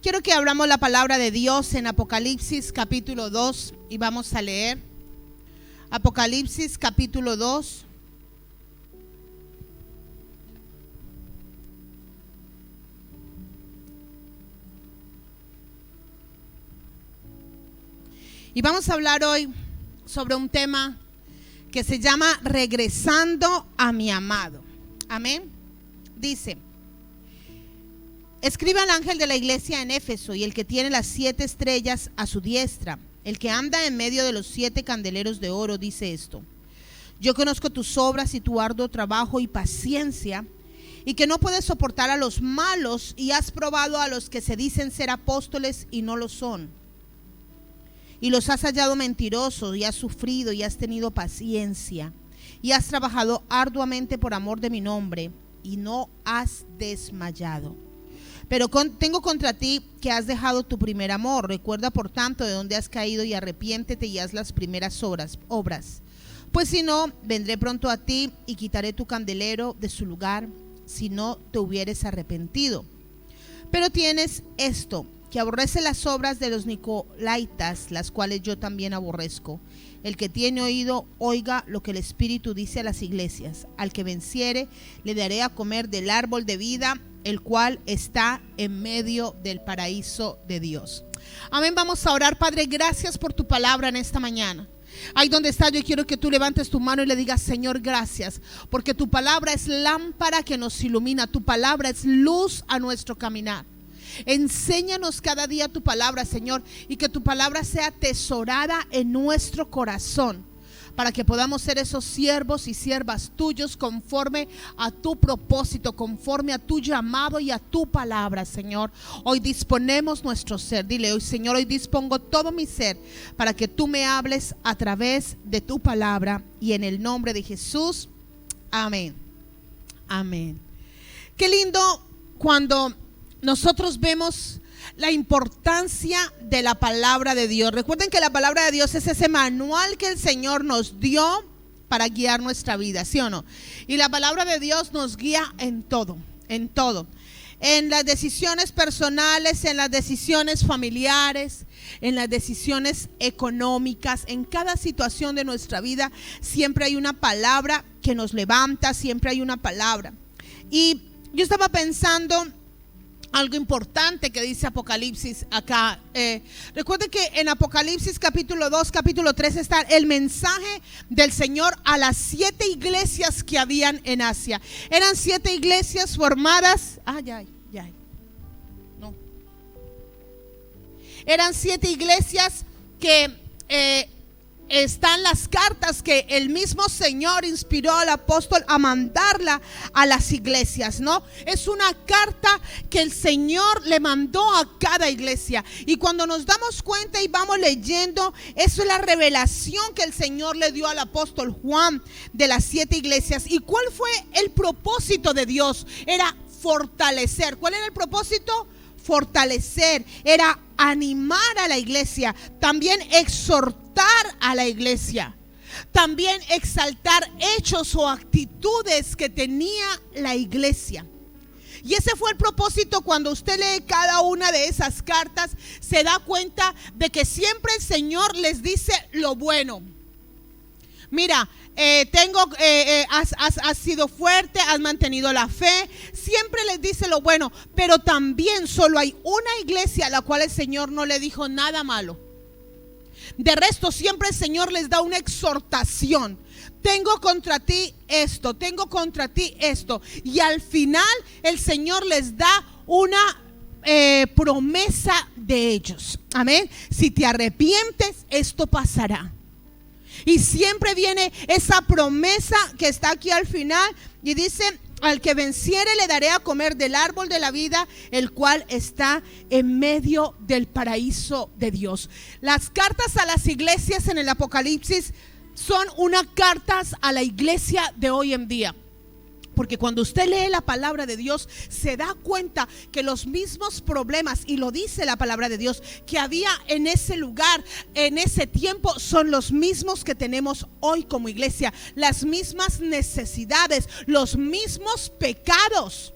Quiero que abramos la palabra de Dios en Apocalipsis capítulo 2 y vamos a leer Apocalipsis capítulo 2. Y vamos a hablar hoy sobre un tema que se llama regresando a mi amado. Amén. Dice: escribe al ángel de la iglesia en Éfeso y el que tiene las 7 estrellas a su diestra, el que anda en medio de los 7 candeleros de oro, dice esto: yo conozco tus obras y tu arduo trabajo y paciencia, y que no puedes soportar a los malos, y has probado a los que se dicen ser apóstoles y no lo son, y los has hallado mentirosos, y has sufrido y has tenido paciencia, y has trabajado arduamente por amor de mi nombre, y no has desmayado. Pero tengo contra ti que has dejado tu primer amor. Recuerda por tanto de dónde has caído y arrepiéntete y haz las primeras obras. Pues si no, vendré pronto a ti y quitaré tu candelero de su lugar, si no te hubieres arrepentido. Pero tienes esto, que aborrece las obras de los nicolaitas, las cuales yo también aborrezco. El que tiene oído, oiga lo que el Espíritu dice a las iglesias. Al que venciere, le daré a comer del árbol de vida, el cual está en medio del paraíso de Dios. Amén. Vamos a orar. Padre, gracias por tu palabra en esta mañana. Ahí donde estás, yo quiero que tú levantes tu mano y le digas: Señor, gracias, porque tu palabra es lámpara que nos ilumina, tu palabra es luz a nuestro caminar. Enséñanos cada día tu palabra, Señor, y que tu palabra sea atesorada en nuestro corazón, para que podamos ser esos siervos y siervas tuyos conforme a tu propósito, conforme a tu llamado y a tu palabra, Señor. Hoy disponemos nuestro ser. Dile hoy: Señor, hoy dispongo todo mi ser para que tú me hables a través de tu palabra, y en el nombre de Jesús, amén. Amén. Qué lindo cuando nosotros vemos la importancia de la palabra de Dios. Recuerden que la palabra de Dios es ese manual que el Señor nos dio para guiar nuestra vida, ¿sí o no? Y la palabra de Dios nos guía en todo, en todo. En las decisiones personales, en las decisiones familiares, en las decisiones económicas, en cada situación de nuestra vida, siempre hay una palabra que nos levanta, siempre hay una palabra. Y yo estaba pensando algo importante que dice Apocalipsis acá. Recuerden que en Apocalipsis capítulo 2, capítulo 3 está el mensaje del Señor a las 7 iglesias que habían en Asia. Eran 7 iglesias formadas. Eran 7 iglesias que están las cartas que el mismo Señor inspiró al apóstol a mandarla a las iglesias, ¿no? Es una carta que el Señor le mandó a cada iglesia, y cuando nos damos cuenta y vamos leyendo, eso es la revelación que el Señor le dio al apóstol Juan de las 7 iglesias. ¿Y cuál fue el propósito de Dios? Era fortalecer. ¿Cuál era el propósito? Fortalecer. Era animar a la iglesia, también exhortar exhortar a la iglesia. También exaltar hechos o actitudes que tenía la iglesia. Y ese fue el propósito. Cuando usted lee cada una de esas cartas, se da cuenta de que siempre el Señor les dice lo bueno. Mira, has sido fuerte, has mantenido la fe. Siempre les dice lo bueno. Pero también solo hay una iglesia a la cual el Señor no le dijo nada malo. De resto, siempre el Señor les da una exhortación. Tengo contra ti esto, tengo contra ti esto. Y al final el Señor les da una promesa de ellos. Amén. Si te arrepientes, esto pasará. Y siempre viene esa promesa que está aquí al final y dice: al que venciere le daré a comer del árbol de la vida, el cual está en medio del paraíso de Dios. Las cartas a las iglesias en el Apocalipsis son unas cartas a la iglesia de hoy en día. Porque cuando usted lee la palabra de Dios, se da cuenta que los mismos problemas, y lo dice la palabra de Dios, que había en ese lugar, en ese tiempo, son los mismos que tenemos hoy como iglesia. Las mismas necesidades, los mismos pecados.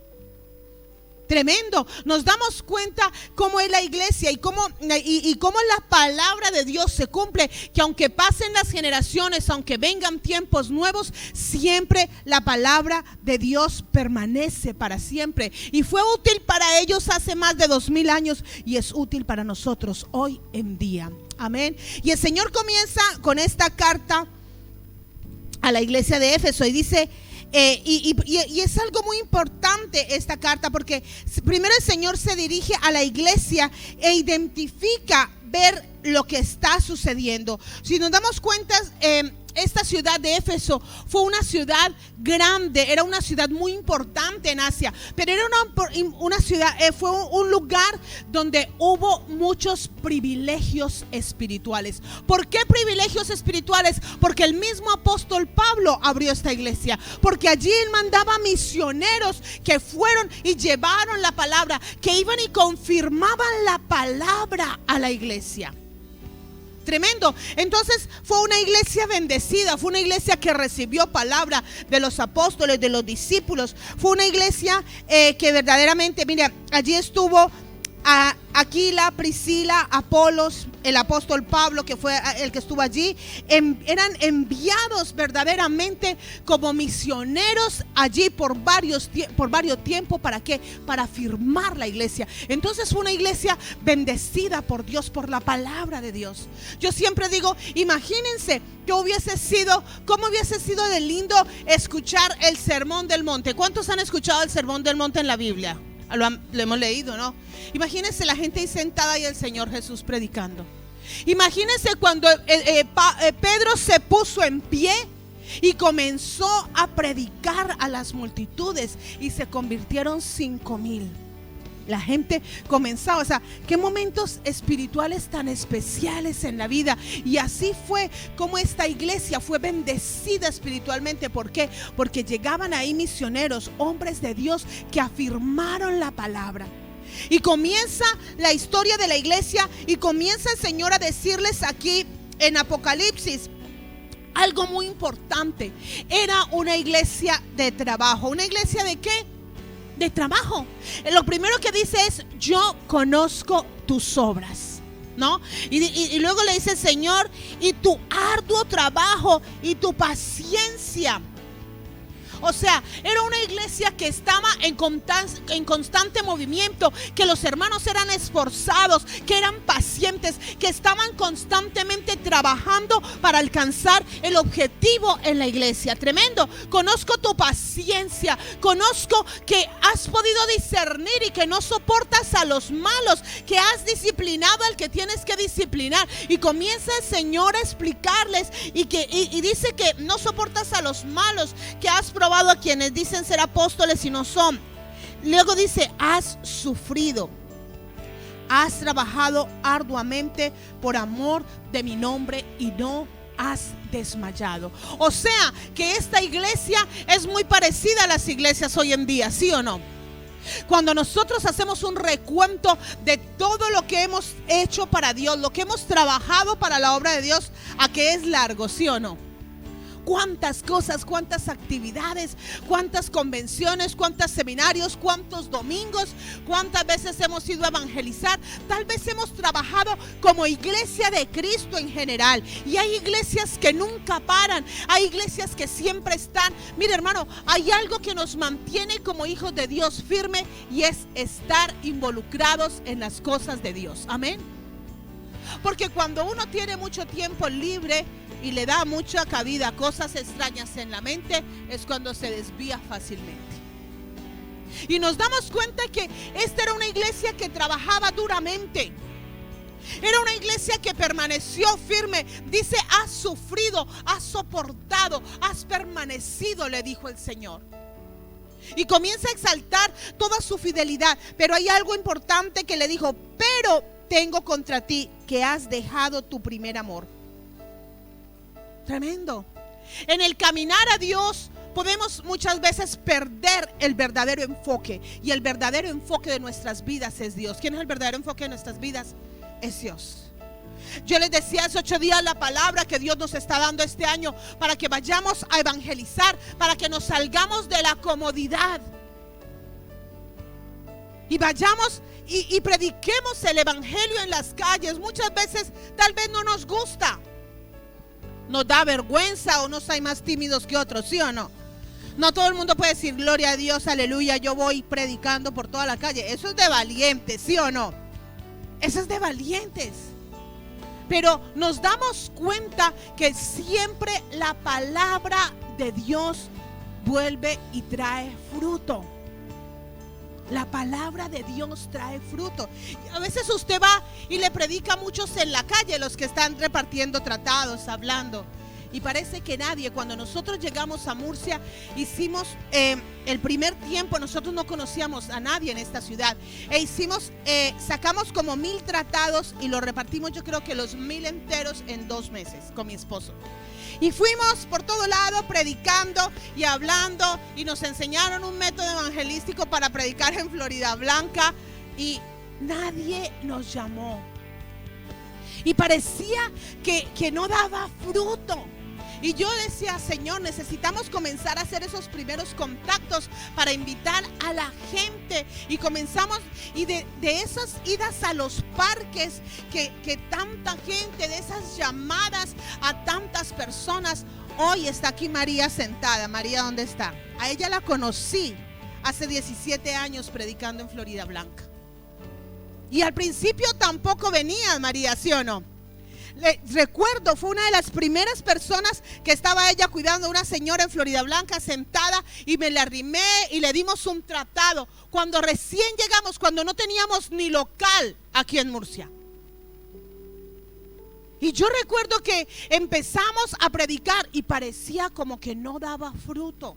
Tremendo. Nos damos cuenta cómo es la iglesia y cómo la palabra de Dios se cumple, que aunque pasen las generaciones, aunque vengan tiempos nuevos, siempre la palabra de Dios permanece para siempre. Y fue útil para ellos hace más de 2000 años y es útil para nosotros hoy en día. Amén. Y el Señor comienza con esta carta a la iglesia de Éfeso y dice: y es algo muy importante esta carta, porque primero el Señor se dirige a la iglesia e identifica ver lo que está sucediendo. Si nos damos cuenta, esta ciudad de Éfeso fue una ciudad grande, era una ciudad muy importante en Asia, pero era una ciudad, fue un lugar donde hubo muchos privilegios espirituales. ¿Por qué privilegios espirituales? Porque el mismo apóstol Pablo abrió esta iglesia, porque allí él mandaba misioneros que fueron y llevaron la palabra, que iban y confirmaban la palabra a la iglesia. Tremendo. Entonces fue una iglesia bendecida, fue una iglesia que recibió palabra de los apóstoles, de los discípulos. Fue una iglesia que verdaderamente, mira, allí estuvo Aquila, Priscila, Apolos, el apóstol Pablo, que fue el que estuvo allí. Eran enviados verdaderamente como misioneros allí por varios tiempos. ¿Para qué? Para firmar la iglesia. Entonces fue una iglesia bendecida por Dios, por la palabra de Dios. Yo siempre digo, imagínense cómo hubiese sido de lindo escuchar el Sermón del Monte. ¿Cuántos han escuchado el Sermón del Monte en la Biblia? Lo hemos leído, ¿no? Imagínense la gente ahí sentada y el Señor Jesús predicando. Imagínense cuando Pedro se puso en pie y comenzó a predicar a las multitudes y se convirtieron 5,000. La gente comenzaba, o sea, qué momentos espirituales tan especiales en la vida. Y así fue como esta iglesia fue bendecida espiritualmente. ¿Por qué? Porque llegaban ahí misioneros, hombres de Dios que afirmaron la palabra. Y comienza la historia de la iglesia y comienza el Señor a decirles aquí en Apocalipsis algo muy importante. Era una iglesia de trabajo. ¿Una iglesia de qué? De trabajo. Lo primero que dice es: yo conozco tus obras, ¿no? Y luego le dice el Señor: y tu arduo trabajo y tu paciencia. O sea, era una iglesia que estaba en constante movimiento, que los hermanos eran esforzados, que eran pacientes, que estaban constantemente trabajando para alcanzar el objetivo en la iglesia. Tremendo. Conozco tu paciencia, conozco que has podido discernir y que no soportas a los malos, que has disciplinado al que tienes que disciplinar. Y comienza el Señor a explicarles y dice que no soportas a los malos, que has probado a quienes dicen ser apóstoles y no son. Luego dice: has sufrido, has trabajado arduamente por amor de mi nombre y no has desmayado. O sea que esta iglesia es muy parecida a las iglesias hoy en día, ¿sí o no? Cuando nosotros hacemos un recuento de todo lo que hemos hecho para Dios, lo que hemos trabajado para la obra de Dios, ¿a qué es largo, sí o no? Cuántas cosas, cuántas actividades, cuántas convenciones, cuántos seminarios, cuántos domingos, cuántas veces hemos ido a evangelizar. Tal vez hemos trabajado como iglesia de Cristo en general. Y hay iglesias que nunca paran, hay iglesias que siempre están. Mire, hermano, hay algo que nos mantiene como hijos de Dios firme, y es estar involucrados en las cosas de Dios. Amén. Porque cuando uno tiene mucho tiempo libre y le da mucha cabida a cosas extrañas en la mente, es cuando se desvía fácilmente. Y nos damos cuenta que esta era una iglesia que trabajaba duramente. Era una iglesia que permaneció firme. Dice, has sufrido, has soportado, has permanecido, le dijo el Señor. Y comienza a exaltar toda su fidelidad. Pero hay algo importante que le dijo: pero tengo contra ti que has dejado tu primer amor. Tremendo. En el caminar a Dios podemos muchas veces perder el verdadero enfoque. Y el verdadero enfoque de nuestras vidas es Dios. ¿Quién es el verdadero enfoque de nuestras vidas? Es Dios. Yo les decía hace 8 días la palabra que Dios nos está dando este año para que vayamos a evangelizar, para que nos salgamos de la comodidad y vayamos y prediquemos el evangelio en las calles. Muchas veces tal vez no nos gusta, nos da vergüenza, o nos hay más tímidos que otros, ¿sí o no? No todo el mundo puede decir gloria a Dios, aleluya, yo voy predicando por toda la calle. Eso es de valientes, ¿sí o no? Eso es de valientes. Pero nos damos cuenta que siempre la palabra de Dios vuelve y trae fruto. La palabra de Dios trae fruto. Y a veces usted va y le predica a muchos en la calle, los que están repartiendo tratados, hablando. Y parece que nadie. Cuando nosotros llegamos a Murcia, hicimos el primer tiempo, nosotros no conocíamos a nadie en esta ciudad. Sacamos como 1000 tratados y los repartimos, yo creo que los 1000 enteros en 2 meses con mi esposo. Y fuimos por todo lado predicando y hablando, y nos enseñaron un método evangelístico para predicar en Floridablanca, y nadie nos llamó. Y parecía que no daba fruto. Y yo decía, Señor, necesitamos comenzar a hacer esos primeros contactos para invitar a la gente. Y comenzamos, y de esas idas a los parques, que tanta gente, de esas llamadas a tantas personas. Hoy está aquí María sentada. María, ¿dónde está? A ella la conocí hace 17 años predicando en Floridablanca. Y al principio tampoco venía María, ¿sí o no? Recuerdo, fue una de las primeras personas que estaba ella cuidando a una señora en Floridablanca sentada, y me la arrimé y le dimos un tratado. Cuando recién llegamos, cuando no teníamos ni local aquí en Murcia. Y yo recuerdo que empezamos a predicar y parecía como que no daba fruto.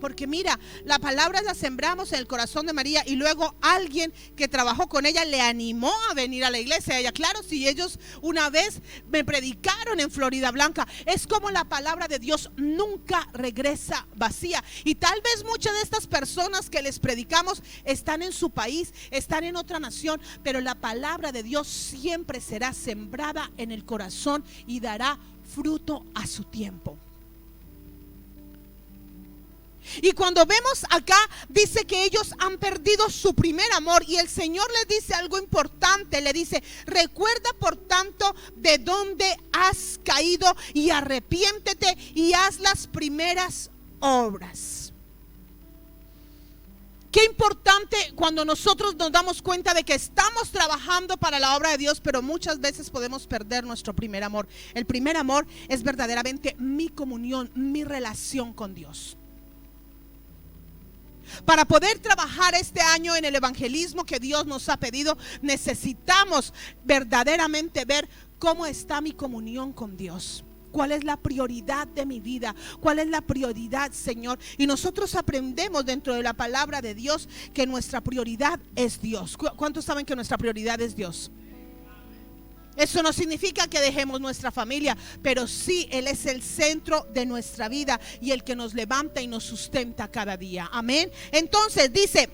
Porque mira, la palabra la sembramos en el corazón de María, y luego alguien que trabajó con ella le animó a venir a la iglesia. Ella, claro, si ellos una vez me predicaron en Floridablanca. Es como la palabra de Dios nunca regresa vacía. Y tal vez muchas de estas personas que les predicamos están en su país, están en otra nación, pero la palabra de Dios siempre será sembrada en el corazón y dará fruto a su tiempo. Y cuando vemos acá, dice que ellos han perdido su primer amor, y el Señor les dice algo importante. Le dice: recuerda por tanto de dónde has caído, y arrepiéntete y haz las primeras obras. Qué importante cuando nosotros nos damos cuenta de que estamos trabajando para la obra de Dios, pero muchas veces podemos perder nuestro primer amor. El primer amor es verdaderamente mi comunión, mi relación con Dios. Para poder trabajar este año en el evangelismo que Dios nos ha pedido, necesitamos verdaderamente ver cómo está mi comunión con Dios. ¿Cuál es la prioridad de mi vida? ¿Cuál es la prioridad, Señor? Y nosotros aprendemos dentro de la palabra de Dios que nuestra prioridad es Dios. ¿Cuántos saben que nuestra prioridad es Dios? Eso no significa que dejemos nuestra familia, pero sí, Él es el centro de nuestra vida y el que nos levanta y nos sustenta cada día. Amén. Entonces dice: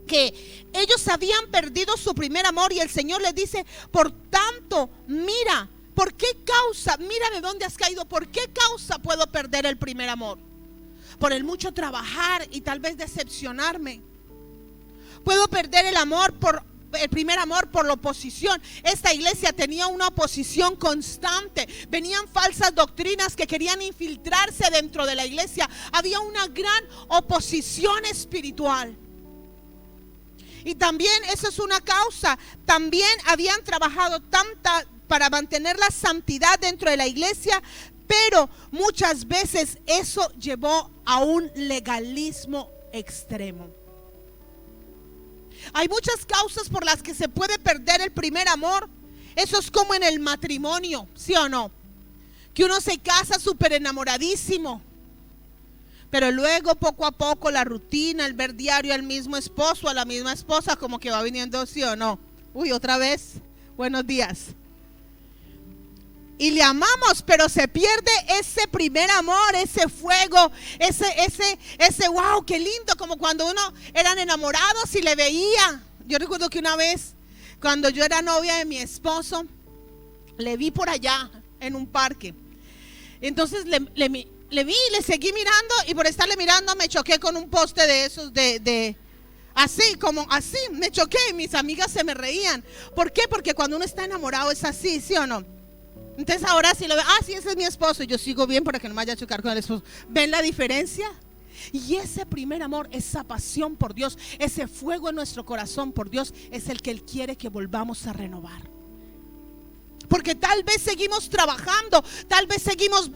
que ellos habían perdido su primer amor, y el Señor les dice: por tanto, mira, ¿por qué causa? Mira de dónde has caído. ¿Por qué causa puedo perder el primer amor? Por el mucho trabajar y tal vez decepcionarme. Puedo perder el primer amor por la oposición. Esta iglesia tenía una oposición constante. Venían falsas doctrinas que querían infiltrarse dentro de la iglesia. Había una gran oposición espiritual. Y también eso es una causa. También habían trabajado para mantener la santidad dentro de la iglesia, pero muchas veces eso llevó a un legalismo extremo. Hay muchas causas por las que se puede perder el primer amor. Eso es como en el matrimonio, ¿sí o no? Que uno se casa súper enamoradísimo, pero luego poco a poco la rutina, el ver diario al mismo esposo, a la misma esposa, como que va viniendo, ¿sí o no? Uy, otra vez, buenos días. Y le amamos, pero se pierde ese primer amor, ese fuego, ese wow, qué lindo, como cuando uno eran enamorados y le veía. Yo recuerdo que una vez, cuando yo era novia de mi esposo, le vi por allá en un parque. Entonces le vi, le seguí mirando, y por estarle mirando me choqué con un poste de esos así, como así, me choqué, y mis amigas se me reían. ¿Por qué? Porque cuando uno está enamorado es así, ¿sí o no? Entonces ahora sí lo veo, sí, ese es mi esposo, y yo sigo bien para que no me vaya a chocar con el esposo. ¿Ven la diferencia? Y ese primer amor, esa pasión por Dios, ese fuego en nuestro corazón por Dios, es el que Él quiere que volvamos a renovar. Porque tal vez seguimos trabajando, tal vez seguimos,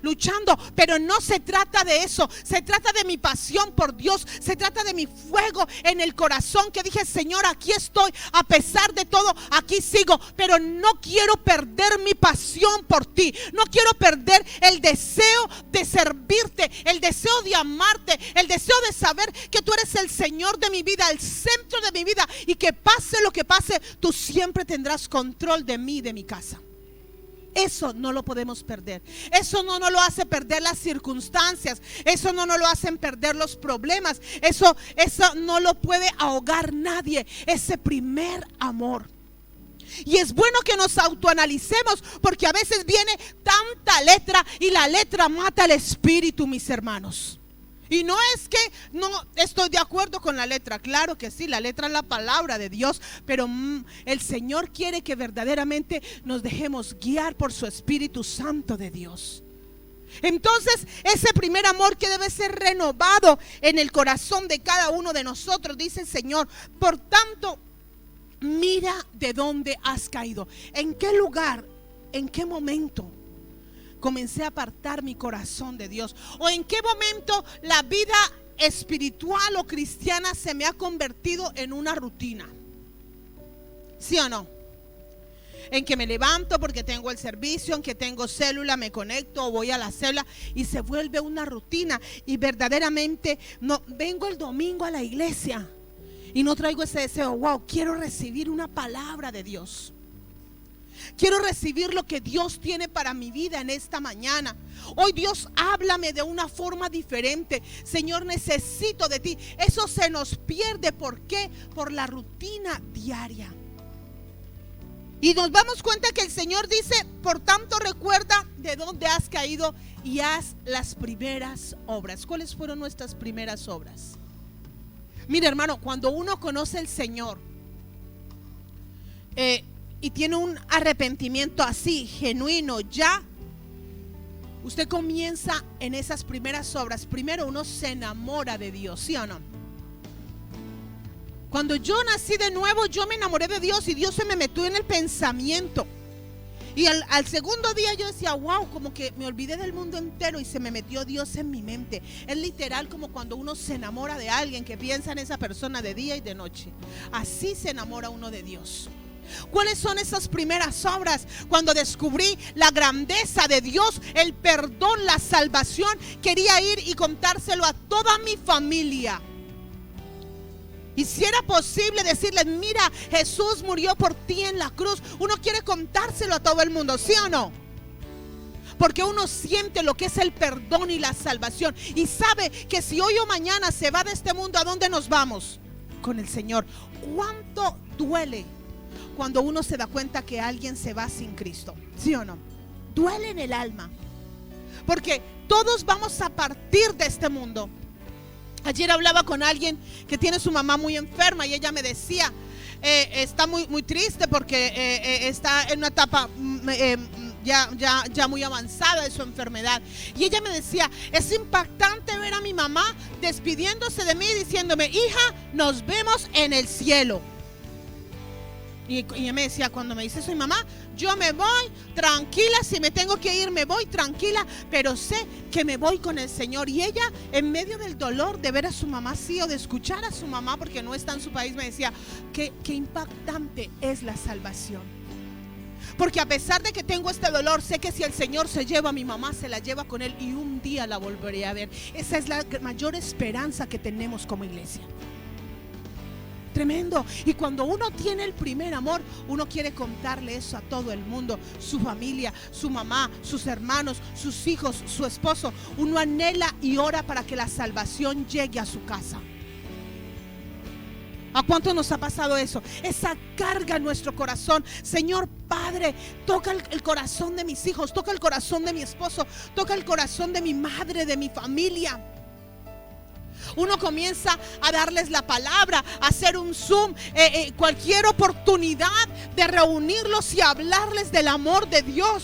luchando, pero no se trata de eso. Se trata de mi pasión por Dios, se trata de mi fuego en el corazón, que dije: Señor, aquí estoy, a pesar de todo, aquí sigo, pero no quiero perder mi pasión por ti. No quiero perder el deseo de servirte, el deseo de amarte, el deseo de saber que tú eres el Señor de mi vida, el centro de mi vida, y que pase lo que pase, tú siempre tendrás control de mí, de mi casa. Eso no lo podemos perder. Eso no nos lo hace perder las circunstancias. Eso no nos lo hacen perder los problemas. Eso no lo puede ahogar nadie. Ese primer amor. Y es bueno que nos autoanalicemos, porque a veces viene tanta letra y la letra mata el espíritu, mis hermanos. Y no es que no estoy de acuerdo con la letra, claro que sí, la letra es la palabra de Dios, pero el Señor quiere que verdaderamente nos dejemos guiar por su Espíritu Santo de Dios. Entonces, ese primer amor que debe ser renovado en el corazón de cada uno de nosotros, dice el Señor: por tanto, mira de dónde has caído. ¿En qué lugar, en qué momento comencé a apartar mi corazón de Dios? ¿O en qué momento la vida espiritual o cristiana se me ha convertido en una rutina? ¿Sí o no? En que me levanto porque tengo el servicio, en que tengo célula, me conecto o voy a la célula, y se vuelve una rutina. Y verdaderamente no vengo el domingo a la iglesia y no traigo ese deseo: wow, quiero recibir una palabra de Dios. Quiero recibir lo que Dios tiene para mi vida en esta mañana. Hoy, Dios, háblame de una forma diferente. Señor, necesito de ti. Eso se nos pierde. ¿Por qué? Por la rutina diaria. Y nos damos cuenta que el Señor dice: por tanto, recuerda de dónde has caído y haz las primeras obras. ¿Cuáles fueron nuestras primeras obras? Mira, hermano, cuando uno conoce al Señor y tiene un arrepentimiento así, genuino, ya usted comienza en esas primeras obras. Primero uno se enamora de Dios, ¿sí o no? Cuando yo nací de nuevo, yo me enamoré de Dios y Dios se me metió en el pensamiento. Y al segundo día yo decía: wow, como que me olvidé del mundo entero y se me metió Dios en mi mente. Es literal como cuando uno se enamora de alguien, que piensa en esa persona de día y de noche. Así se enamora uno de Dios. ¿Cuáles son esas primeras obras? Cuando descubrí la grandeza de Dios, el perdón, la salvación, quería ir y contárselo a toda mi familia. Y si era posible decirles: mira, Jesús murió por ti en la cruz. Uno quiere contárselo a todo el mundo, ¿sí o no? Porque uno siente lo que es el perdón y la salvación, y sabe que si hoy o mañana se va de este mundo, ¿a dónde nos vamos? con el Señor. ¿Cuánto duele cuando uno se da cuenta que alguien se va sin Cristo? ¿Sí o no? Duele en el alma, porque todos vamos a partir de este mundo. Ayer hablaba con alguien que tiene su mamá muy enferma y ella me decía, está muy triste porque está en una etapa ya muy avanzada de su enfermedad. Y ella me decía, es impactante ver a mi mamá despidiéndose de mí, diciéndome, hija, nos vemos en el cielo. Y ella me decía, cuando me dice soy mamá, yo me voy tranquila, si me tengo que ir me voy tranquila, pero sé que me voy con el Señor. Y ella, en medio del dolor de ver a su mamá así, o de escuchar a su mamá porque no está en su país, me decía, qué impactante es la salvación. Porque a pesar de que tengo este dolor, sé que si el Señor se lleva a mi mamá, se la lleva con Él y un día la volveré a ver. Esa es la mayor esperanza que tenemos como iglesia. Tremendo. Y cuando uno tiene el primer amor, uno quiere contarle eso a todo el mundo, su familia, su mamá, sus hermanos, sus hijos, su esposo. Uno anhela y ora para que la salvación llegue a su casa. ¿A cuánto nos ha pasado eso? Esa carga en nuestro corazón. Señor Padre, toca el corazón de mis hijos, toca el corazón de mi esposo, toca el corazón de mi madre, de mi familia. Uno comienza a darles la palabra, a hacer un Zoom, cualquier oportunidad de reunirlos y hablarles del amor de Dios.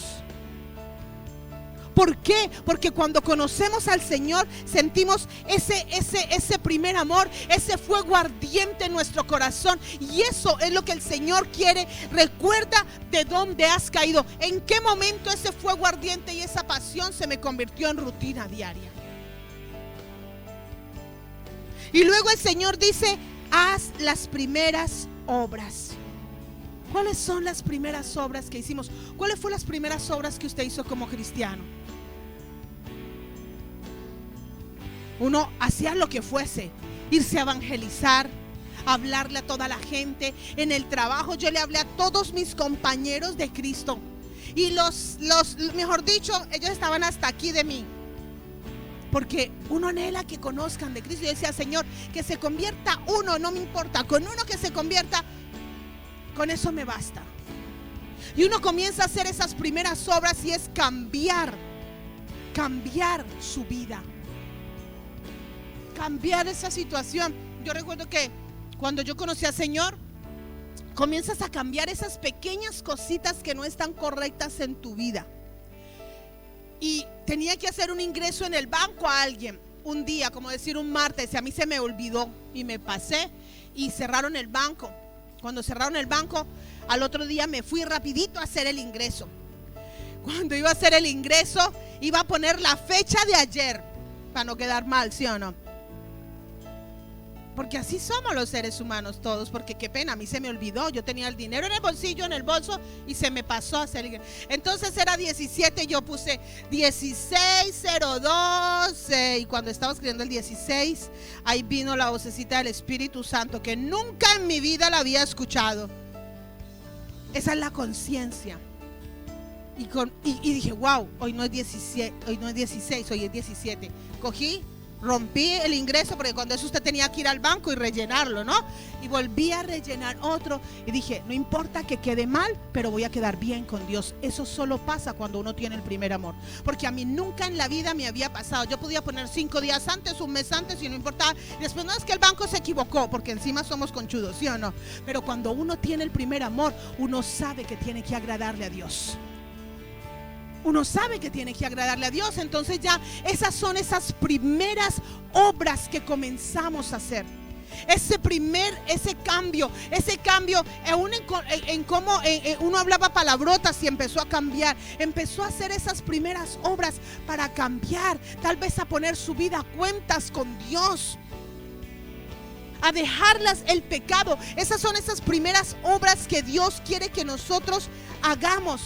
¿Por qué? Porque cuando conocemos al Señor sentimos ese primer amor, ese fuego ardiente en nuestro corazón. Y eso es lo que el Señor quiere. Recuerda de dónde has caído, en qué momento ese fuego ardiente y esa pasión se me convirtió en rutina diaria. Y luego el Señor dice, haz las primeras obras. ¿Cuáles son las primeras obras que hicimos? ¿Cuáles fueron las primeras obras que usted hizo como cristiano? Uno hacía lo que fuese, irse a evangelizar, hablarle a toda la gente. En el trabajo yo le hablé a todos mis compañeros de Cristo. Y los mejor dicho, ellos estaban hasta aquí de mí. Porque uno anhela que conozcan de Cristo. Yo decía, Señor, que se convierta uno, no me importa. Con uno que se convierta, con eso me basta. Y uno comienza a hacer esas primeras obras y es cambiar su vida. Cambiar esa situación. Yo recuerdo que cuando yo conocí al Señor, comienzas a cambiar esas pequeñas cositas que no están correctas en tu vida. Y tenía que hacer un ingreso en el banco a alguien un día, como decir un martes, y a mí se me olvidó y me pasé y cerraron el banco. Cuando cerraron el banco, al otro día me fui rapidito a hacer el ingreso. Cuando iba a hacer el ingreso, iba a poner la fecha de ayer para no quedar mal, ¿sí o no? Porque así somos los seres humanos todos. Porque qué pena, a mí se me olvidó. Yo tenía el dinero en el bolsillo, en el bolso, y se me pasó a hacer. Entonces era 17, yo puse 16-012. Y cuando estaba escribiendo el 16, ahí vino la vocecita del Espíritu Santo, que nunca en mi vida la había escuchado. Esa es la conciencia. Y dije, wow, hoy no es 17, hoy no es 16, hoy es 17. Cogí, rompí el ingreso, porque cuando eso usted tenía que ir al banco y rellenarlo, ¿no? Y volví a rellenar otro y dije, no importa que quede mal, pero voy a quedar bien con Dios. Eso solo pasa cuando uno tiene el primer amor. Porque a mí nunca en la vida me había pasado. Yo podía poner 5 días antes, un mes antes y no importaba. Y después no es que el banco se equivocó, porque encima somos conchudos, ¿sí o no? Pero cuando uno tiene el primer amor, uno sabe que tiene que agradarle a Dios. Uno sabe que tiene que agradarle a Dios. Entonces ya esas son esas primeras obras que comenzamos a hacer. Ese cambio en cómo uno hablaba palabrotas y empezó a cambiar. Empezó a hacer esas primeras obras para cambiar, tal vez a poner su vida a cuentas con Dios, a dejarlas el pecado. Esas son esas primeras obras que Dios quiere que nosotros hagamos.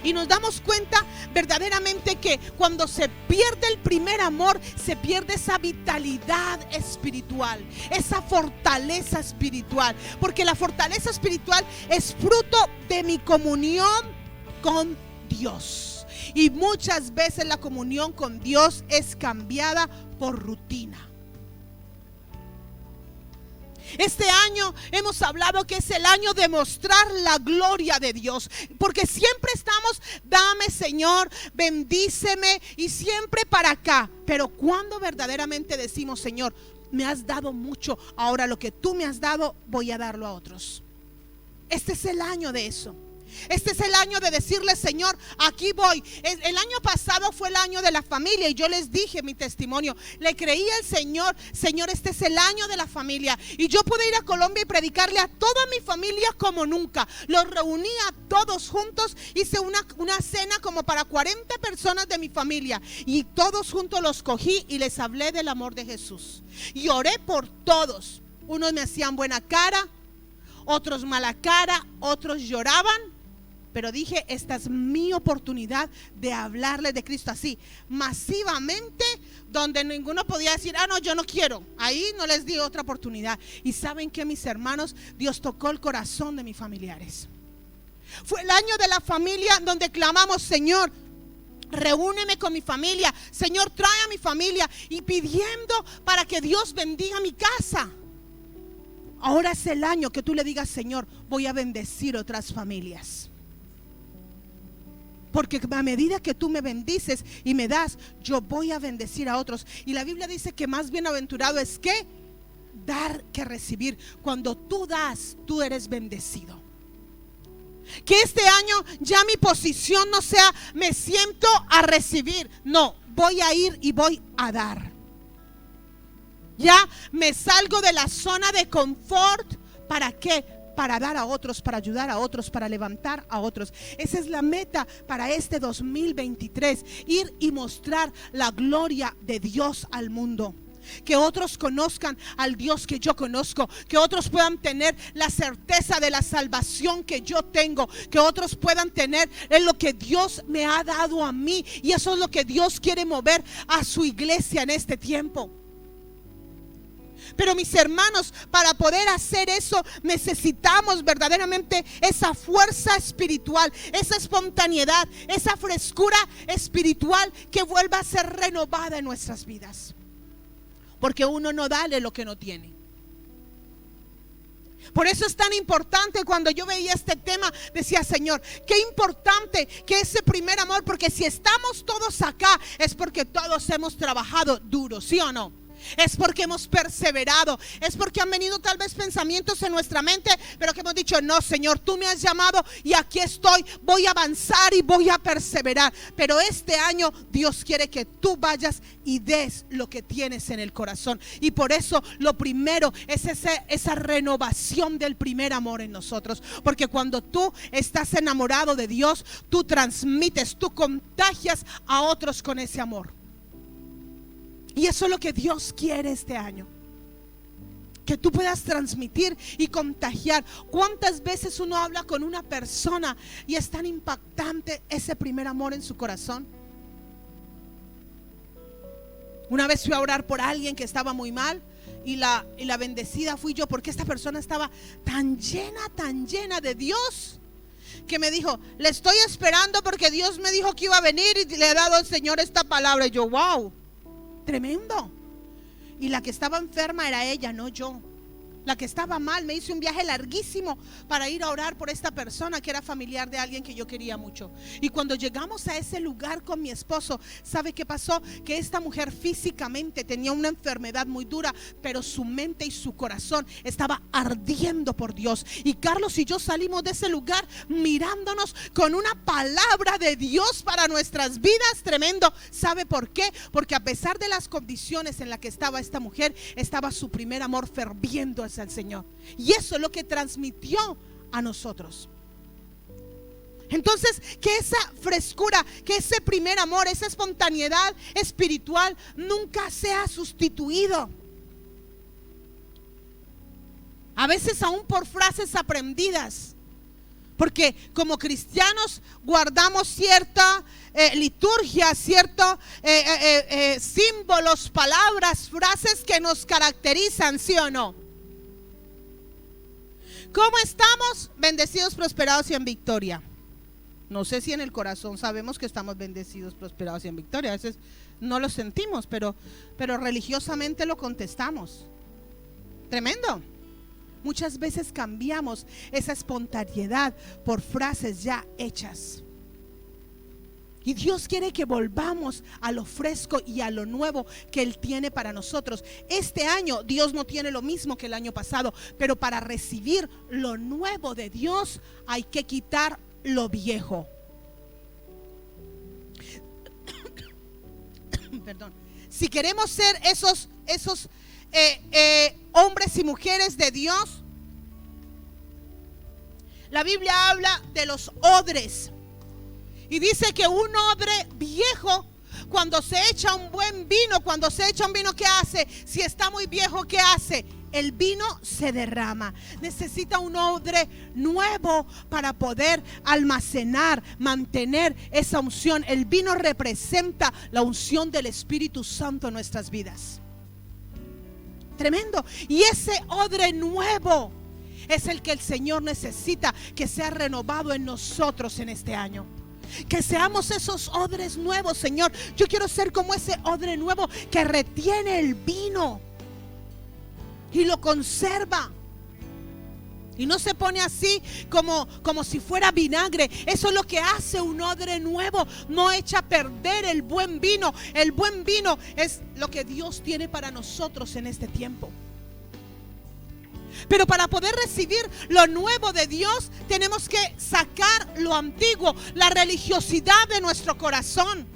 Y nos damos cuenta verdaderamente que cuando se pierde el primer amor, se pierde esa vitalidad espiritual, esa fortaleza espiritual. Porque la fortaleza espiritual es fruto de mi comunión con Dios. Y muchas veces la comunión con Dios es cambiada por rutina. Este año hemos hablado que es el año de mostrar la gloria de Dios, porque siempre estamos, dame Señor, bendíceme, y siempre para acá. Pero cuando verdaderamente decimos, Señor, me has dado mucho, ahora lo que tú me has dado voy a darlo a otros. Este es el año de eso. Este es el año de decirle, Señor, aquí voy. El año pasado fue el año de la familia, y yo les dije mi testimonio. Le creí al Señor, Señor, este es el año de la familia. Y yo pude ir a Colombia y predicarle a toda mi familia como nunca. Los reuní a todos juntos. Hice una cena como para 40 personas de mi familia, y todos juntos los cogí y les hablé del amor de Jesús. Y oré por todos. Unos me hacían buena cara, otros mala cara, otros lloraban. Pero dije, esta es mi oportunidad de hablarles de Cristo así, masivamente, donde ninguno podía decir, no, yo no quiero. Ahí no les di otra oportunidad. Y ¿saben qué, mis hermanos? Dios tocó el corazón de mis familiares. Fue el año de la familia donde clamamos, Señor, reúneme con mi familia. Señor, trae a mi familia. Y pidiendo para que Dios bendiga mi casa. Ahora es el año que tú le digas, Señor, voy a bendecir otras familias. Porque a medida que tú me bendices y me das, yo voy a bendecir a otros. Y la Biblia dice que más bienaventurado es que dar que recibir. Cuando tú das, tú eres bendecido. Que este año ya mi posición no sea me siento a recibir. No, voy a ir y voy a dar. Ya me salgo de la zona de confort. ¿Para qué? Para dar a otros, para ayudar a otros, para levantar a otros. Esa es la meta para este 2023. Ir y mostrar la gloria de Dios al mundo. Que otros conozcan al Dios que yo conozco. Que otros puedan tener la certeza de la salvación que yo tengo. Que otros puedan tener en lo que Dios me ha dado a mí. Y eso es lo que Dios quiere mover a su iglesia en este tiempo. Pero mis hermanos, para poder hacer eso necesitamos verdaderamente esa fuerza espiritual, esa espontaneidad, esa frescura espiritual que vuelva a ser renovada en nuestras vidas. Porque uno no da lo que no tiene. Por eso es tan importante. Cuando yo veía este tema decía, Señor, qué importante que ese primer amor, porque si estamos todos acá es porque todos hemos trabajado duro, ¿sí o no? Es porque hemos perseverado. Es porque han venido tal vez pensamientos en nuestra mente, pero que hemos dicho, no, Señor, tú me has llamado y aquí estoy. Voy a avanzar y voy a perseverar. Pero este año Dios quiere que tú vayas y des lo que tienes en el corazón. Y por eso lo primero es esa renovación del primer amor en nosotros. Porque cuando tú estás enamorado de Dios, tú transmites, tú contagias a otros con ese amor. Y eso es lo que Dios quiere este año. Que tú puedas transmitir y contagiar. ¿Cuántas veces uno habla con una persona y es tan impactante ese primer amor en su corazón? Una vez fui a orar por alguien que estaba muy mal y la bendecida fui yo, porque esta persona estaba tan llena de Dios, que me dijo, le estoy esperando porque Dios me dijo que iba a venir y le ha dado al Señor esta palabra. Y yo, wow, tremendo. Y la que estaba enferma era ella, no yo. La que estaba mal, me hice un viaje larguísimo para ir a orar por esta persona que era familiar de alguien que yo quería mucho. Y cuando llegamos a ese lugar con mi esposo, ¿sabe qué pasó? Que esta mujer físicamente tenía una enfermedad muy dura, pero su mente y su corazón estaba ardiendo por Dios. Y Carlos y yo salimos de ese lugar mirándonos con una palabra de Dios para nuestras vidas, tremendo. ¿Sabe por qué? Porque a pesar de las condiciones en las que estaba esta mujer, estaba su primer amor ferviendo hacia el Señor. Y eso es lo que transmitió a nosotros. Entonces, que esa frescura, que ese primer amor, esa espontaneidad espiritual nunca sea sustituido. A veces aún por frases aprendidas. Porque como cristianos guardamos cierta liturgia, ciertos símbolos, palabras, frases que nos caracterizan, ¿sí o no? ¿Cómo estamos? Bendecidos, prosperados y en victoria. No sé si en el corazón sabemos que estamos bendecidos, prosperados y en victoria. A veces no lo sentimos, pero religiosamente lo contestamos. Tremendo. Muchas veces cambiamos esa espontaneidad por frases ya hechas. Y Dios quiere que volvamos a lo fresco y a lo nuevo que Él tiene para nosotros. Este año Dios no tiene lo mismo que el año pasado, pero para recibir lo nuevo de Dios hay que quitar lo viejo. Perdón. Si queremos ser esos hombres y mujeres de Dios, la Biblia habla de los odres. Y dice que un odre viejo, cuando se echa un buen vino, ¿qué hace? Si está muy viejo, ¿qué hace? El vino se derrama. Necesita un odre nuevo para poder almacenar, mantener esa unción. El vino representa la unción del Espíritu Santo en nuestras vidas. Tremendo. Y ese odre nuevo es el que el Señor necesita que sea renovado en nosotros en este año. Que seamos esos odres nuevos, Señor. Yo quiero ser como ese odre nuevo que retiene el vino y lo conserva. Y no se pone así como si fuera vinagre. Eso es lo que hace un odre nuevo. No echa a perder el buen vino. El buen vino es lo que Dios tiene para nosotros en este tiempo. Pero para poder recibir lo nuevo de Dios, tenemos que sacar lo antiguo, la religiosidad de nuestro corazón,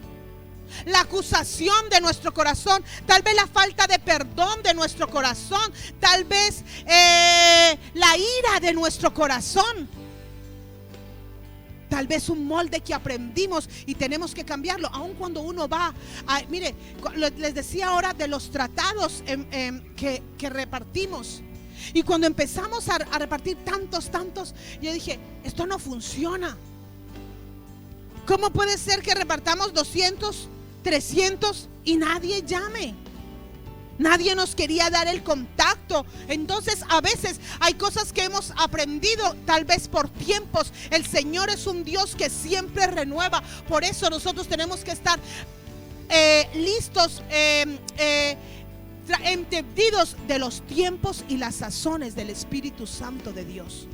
la acusación de nuestro corazón, tal vez la falta de perdón de nuestro corazón, tal vez la ira de nuestro corazón, tal vez un molde que aprendimos y tenemos que cambiarlo. Aun cuando uno va mire, les decía ahora de los tratados que repartimos. Y cuando empezamos a repartir tantos, yo dije, esto no funciona. ¿Cómo puede ser que repartamos 200, 300 y nadie llame? Nadie nos quería dar el contacto. Entonces a veces hay cosas que hemos aprendido tal vez por tiempos. El Señor es un Dios que siempre renueva. Por eso nosotros tenemos que estar listos, entendidos de los tiempos y las sazones del Espíritu Santo de Dios.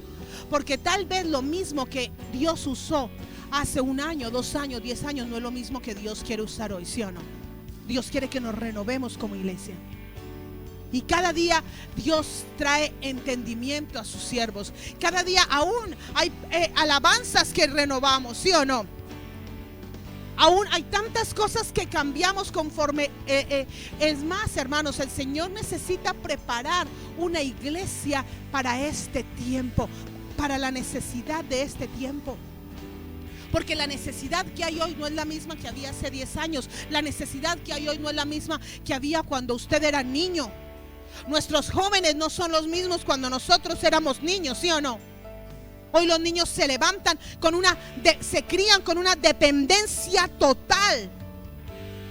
Porque tal vez lo mismo que Dios usó hace 1 año, 2 años, 10 años no es lo mismo que Dios quiere usar hoy, ¿sí o no? Dios quiere que nos renovemos como iglesia. Y cada día Dios trae entendimiento a sus siervos. Cada día aún hay alabanzas que renovamos, ¿sí o no? Aún hay tantas cosas que cambiamos conforme. Es más, hermanos, el Señor necesita preparar una iglesia para este tiempo, para la necesidad de este tiempo. Porque la necesidad que hay hoy no es la misma que había hace 10 años. La necesidad que hay hoy no es la misma que había cuando usted era niño. Nuestros jóvenes no son los mismos cuando nosotros éramos niños, ¿sí o no? Hoy los niños se levantan se crían con una dependencia total.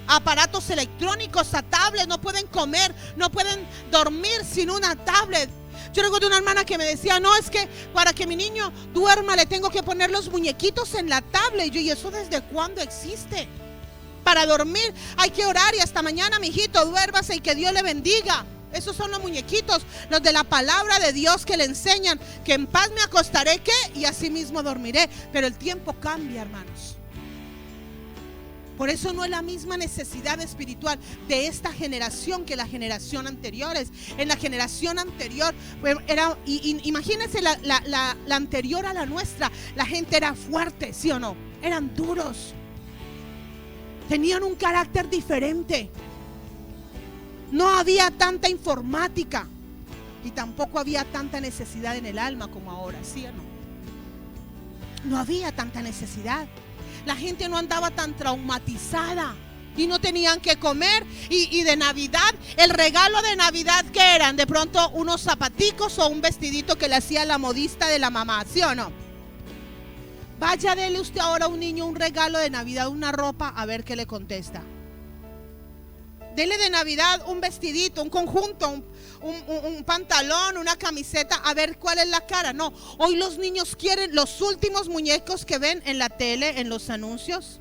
Aparatos electrónicos, a tablets, no pueden comer, no pueden dormir sin una tablet. Yo recuerdo una hermana que me decía, no, es que para que mi niño duerma le tengo que poner los muñequitos en la tablet. Y eso ¿desde cuándo existe? Para dormir hay que orar y hasta mañana, mijito, duérmase y que Dios le bendiga. Esos son los muñequitos, los de la palabra de Dios que le enseñan que en paz me acostaré y así mismo dormiré. Pero el tiempo cambia, hermanos. Por eso no es la misma necesidad espiritual de esta generación que la generación anteriores. En la generación anterior imagínense la anterior a la nuestra, la gente era fuerte, ¿sí o no? Eran duros, tenían un carácter diferente. No había tanta informática y tampoco había tanta necesidad en el alma como ahora, ¿sí o no? No había tanta necesidad. La gente no andaba tan traumatizada y no tenían que comer. Y de Navidad, el regalo de Navidad, ¿qué eran? De pronto unos zapaticos o un vestidito que le hacía la modista de la mamá, ¿sí o no? Vaya, dele usted ahora a un niño un regalo de Navidad, una ropa, a ver qué le contesta. Dele de Navidad un vestidito, un conjunto, un pantalón, una camiseta, a ver cuál es la cara. No, hoy los niños quieren los últimos muñecos que ven en la tele, en los anuncios.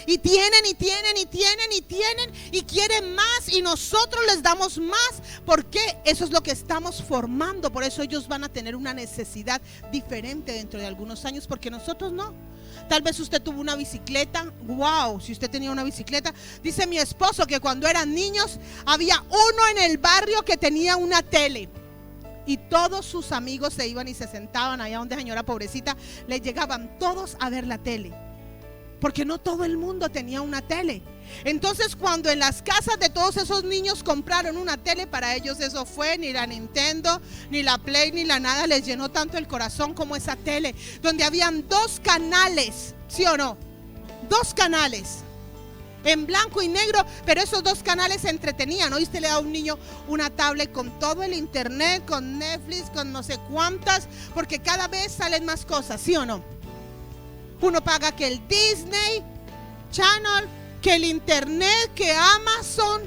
Y tienen y tienen y tienen y tienen y quieren más, y nosotros les damos más. ¿Por qué? Eso es lo que estamos formando. Por eso ellos van a tener una necesidad diferente dentro de algunos años, porque nosotros no. Tal vez usted tuvo una bicicleta. Wow, si usted tenía una bicicleta. Dice mi esposo que cuando eran niños había uno en el barrio que tenía una tele. Y todos sus amigos se iban y se sentaban allá donde señora pobrecita, le llegaban todos a ver la tele, porque no todo el mundo tenía una tele. Entonces cuando en las casas de todos esos niños compraron una tele, para ellos eso fue, ni la Nintendo, ni la Play, ni la nada les llenó tanto el corazón como esa tele, donde habían 2 canales, ¿sí o no? 2 canales en blanco y negro, pero esos 2 canales se entretenían. Hoy usted le da a un niño una tablet con todo el internet, con Netflix, con no sé cuántas, porque cada vez salen más cosas, ¿sí o no? Uno paga que el Disney Channel, que el internet, que Amazon,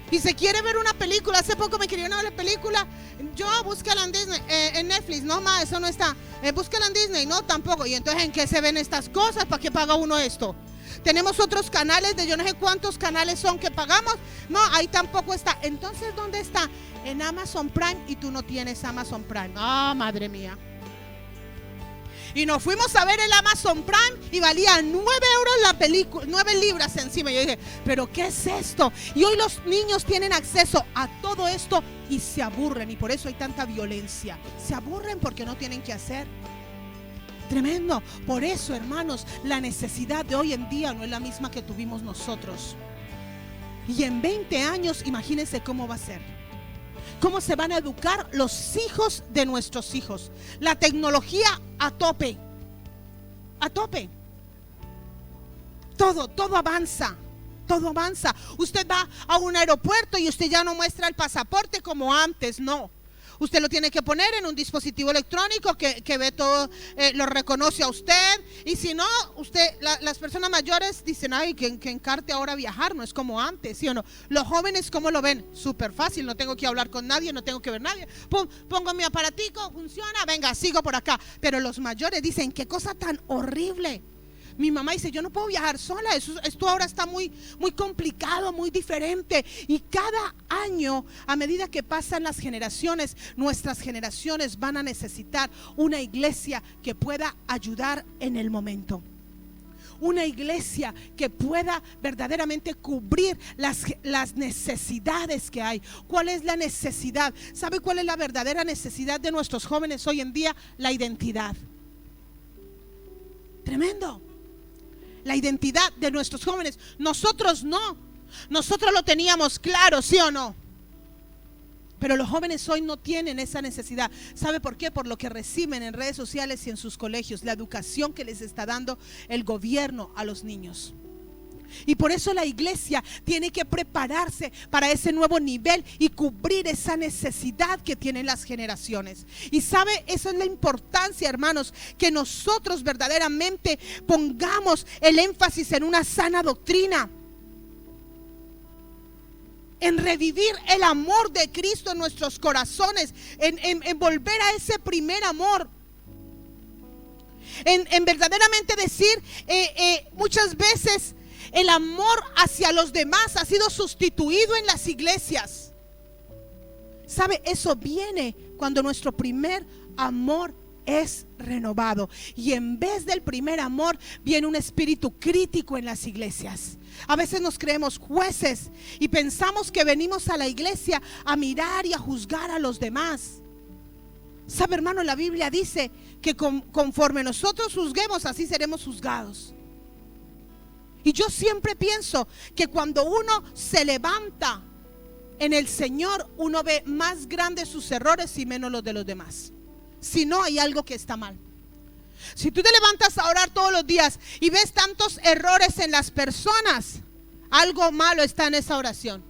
y se quiere ver una película. Hace poco me querían ver la película. Yo, búscala en Disney, en Netflix. No, ma, eso no está. Búscala en Disney, no, tampoco. Y entonces, ¿en qué se ven estas cosas? ¿Para qué paga uno esto? Tenemos otros canales de yo no sé cuántos canales son que pagamos. No, ahí tampoco está. Entonces, ¿dónde está? En Amazon Prime, y tú no tienes Amazon Prime. Ah, madre mía. Y nos fuimos a ver el Amazon Prime y valía 9 euros la película, 9 libras encima. Y yo dije, ¿pero qué es esto? Y hoy los niños tienen acceso a todo esto y se aburren, y por eso hay tanta violencia. Se aburren porque no tienen que hacer. Tremendo. Por eso, hermanos, la necesidad de hoy en día no es la misma que tuvimos nosotros. Y en 20 años, imagínense cómo va a ser. Cómo se van a educar los hijos de nuestros hijos. La tecnología a tope. A tope. Todo avanza. Todo avanza. Usted va a un aeropuerto y usted ya no muestra el pasaporte como antes, no. Usted lo tiene que poner en un dispositivo electrónico que ve todo, lo reconoce a usted. Y si no, las personas mayores dicen, ay, que encarte ahora viajar, no es como antes, ¿sí o no? Los jóvenes, ¿cómo lo ven? Súper fácil, no tengo que hablar con nadie, no tengo que ver a nadie. Pongo mi aparatico, funciona, venga, sigo por acá. Pero los mayores dicen, qué cosa tan horrible. Mi mamá dice, yo no puedo viajar sola, esto ahora está muy complicado, muy diferente. Y cada año, a medida que pasan las generaciones, nuestras generaciones van a necesitar una iglesia que pueda ayudar en el momento. Una iglesia que pueda verdaderamente cubrir las necesidades que hay. ¿Cuál es la necesidad? ¿Sabe cuál es la verdadera necesidad de nuestros jóvenes hoy en día? La identidad. Tremendo. La identidad de nuestros jóvenes. Nosotros no. Nosotros lo teníamos claro, ¿sí o no? Pero los jóvenes hoy no tienen esa necesidad. ¿Sabe por qué? Por lo que reciben en redes sociales y en sus colegios. La educación que les está dando el gobierno a los niños. Y por eso la iglesia tiene que prepararse para ese nuevo nivel y cubrir esa necesidad que tienen las generaciones. Y sabe, esa es la importancia, hermanos, que nosotros verdaderamente pongamos el énfasis en una sana doctrina, en revivir el amor de Cristo en nuestros corazones, en volver a ese primer amor. En verdaderamente decir, muchas veces el amor hacia los demás ha sido sustituido en las iglesias. ¿Sabe? Eso viene cuando nuestro primer amor es renovado. Y en vez del primer amor viene un espíritu crítico en las iglesias. A veces nos creemos jueces y pensamos que venimos a la iglesia a mirar y a juzgar a los demás. ¿Sabe, hermano? La Biblia dice que conforme nosotros juzguemos, así seremos juzgados. Y yo siempre pienso que cuando uno se levanta en el Señor, uno ve más grandes sus errores y menos los de los demás. Si no, hay algo que está mal. Si tú te levantas a orar todos los días y ves tantos errores en las personas, algo malo está en esa oración.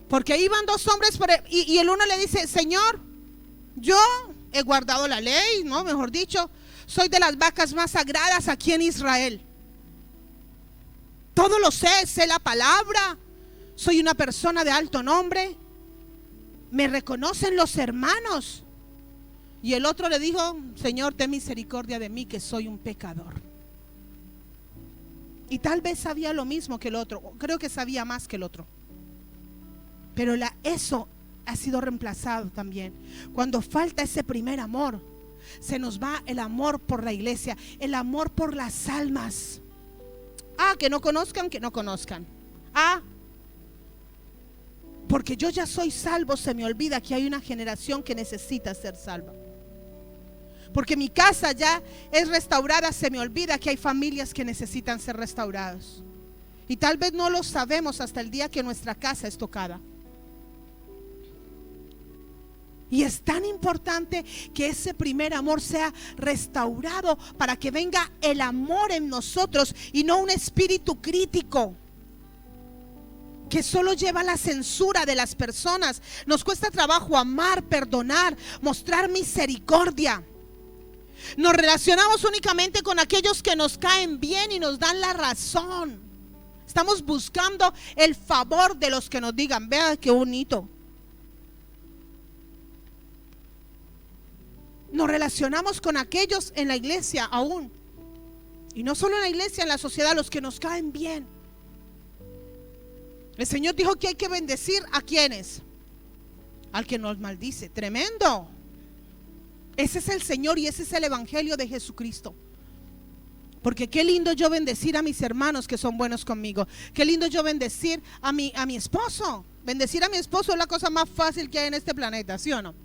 Porque iban 2 hombres y el uno le dice, Señor, yo he guardado la ley, no, mejor dicho, soy de las vacas más sagradas aquí en Israel. Todo lo sé la palabra, soy una persona de alto nombre, me reconocen los hermanos. Y el otro le dijo: Señor, ten misericordia de mí, que soy un pecador. Y tal vez sabía lo mismo que el otro, creo que sabía más que el otro. Pero eso ha sido reemplazado también. Cuando falta ese primer amor, se nos va el amor por la iglesia, el amor por las almas. Que no conozcan. Porque yo ya soy salvo, se me olvida que hay una generación que necesita ser salva. Porque mi casa ya es restaurada, se me olvida que hay familias que necesitan ser restauradas. Y tal vez no lo sabemos hasta el día que nuestra casa es tocada. Y es tan importante que ese primer amor sea restaurado para que venga el amor en nosotros y no un espíritu crítico que solo lleva la censura de las personas. Nos cuesta trabajo amar, perdonar, mostrar misericordia. Nos relacionamos únicamente con aquellos que nos caen bien y nos dan la razón. Estamos buscando el favor de los que nos digan: vea qué bonito. Nos relacionamos con aquellos en la iglesia aún. Y no solo en la iglesia, en la sociedad, los que nos caen bien. El Señor dijo que hay que bendecir ¿a quiénes? Al que nos maldice. Tremendo. Ese es el Señor y ese es el evangelio de Jesucristo. Porque qué lindo yo bendecir a mis hermanos que son buenos conmigo. Qué lindo yo bendecir a mi esposo. Bendecir a mi esposo es la cosa más fácil que hay en este planeta, ¿sí o no?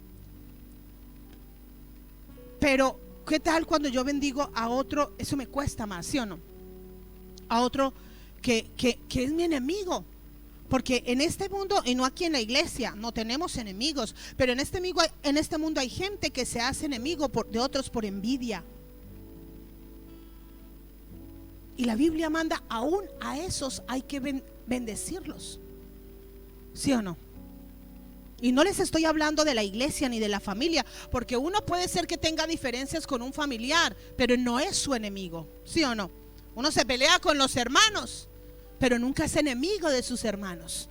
Pero ¿qué tal cuando yo bendigo a otro? Eso me cuesta más, ¿sí o no? A otro que es mi enemigo. Porque en este mundo, y no aquí en la iglesia, no tenemos enemigos. Pero en este mundo hay gente que se hace enemigo de otros por envidia. Y la Biblia manda: aún a esos hay que bendecirlos. ¿Sí o no? Y no les estoy hablando de la iglesia ni de la familia, porque uno puede ser que tenga diferencias con un familiar, pero no es su enemigo. ¿Sí o no? Uno se pelea con los hermanos, pero nunca es enemigo de sus hermanos.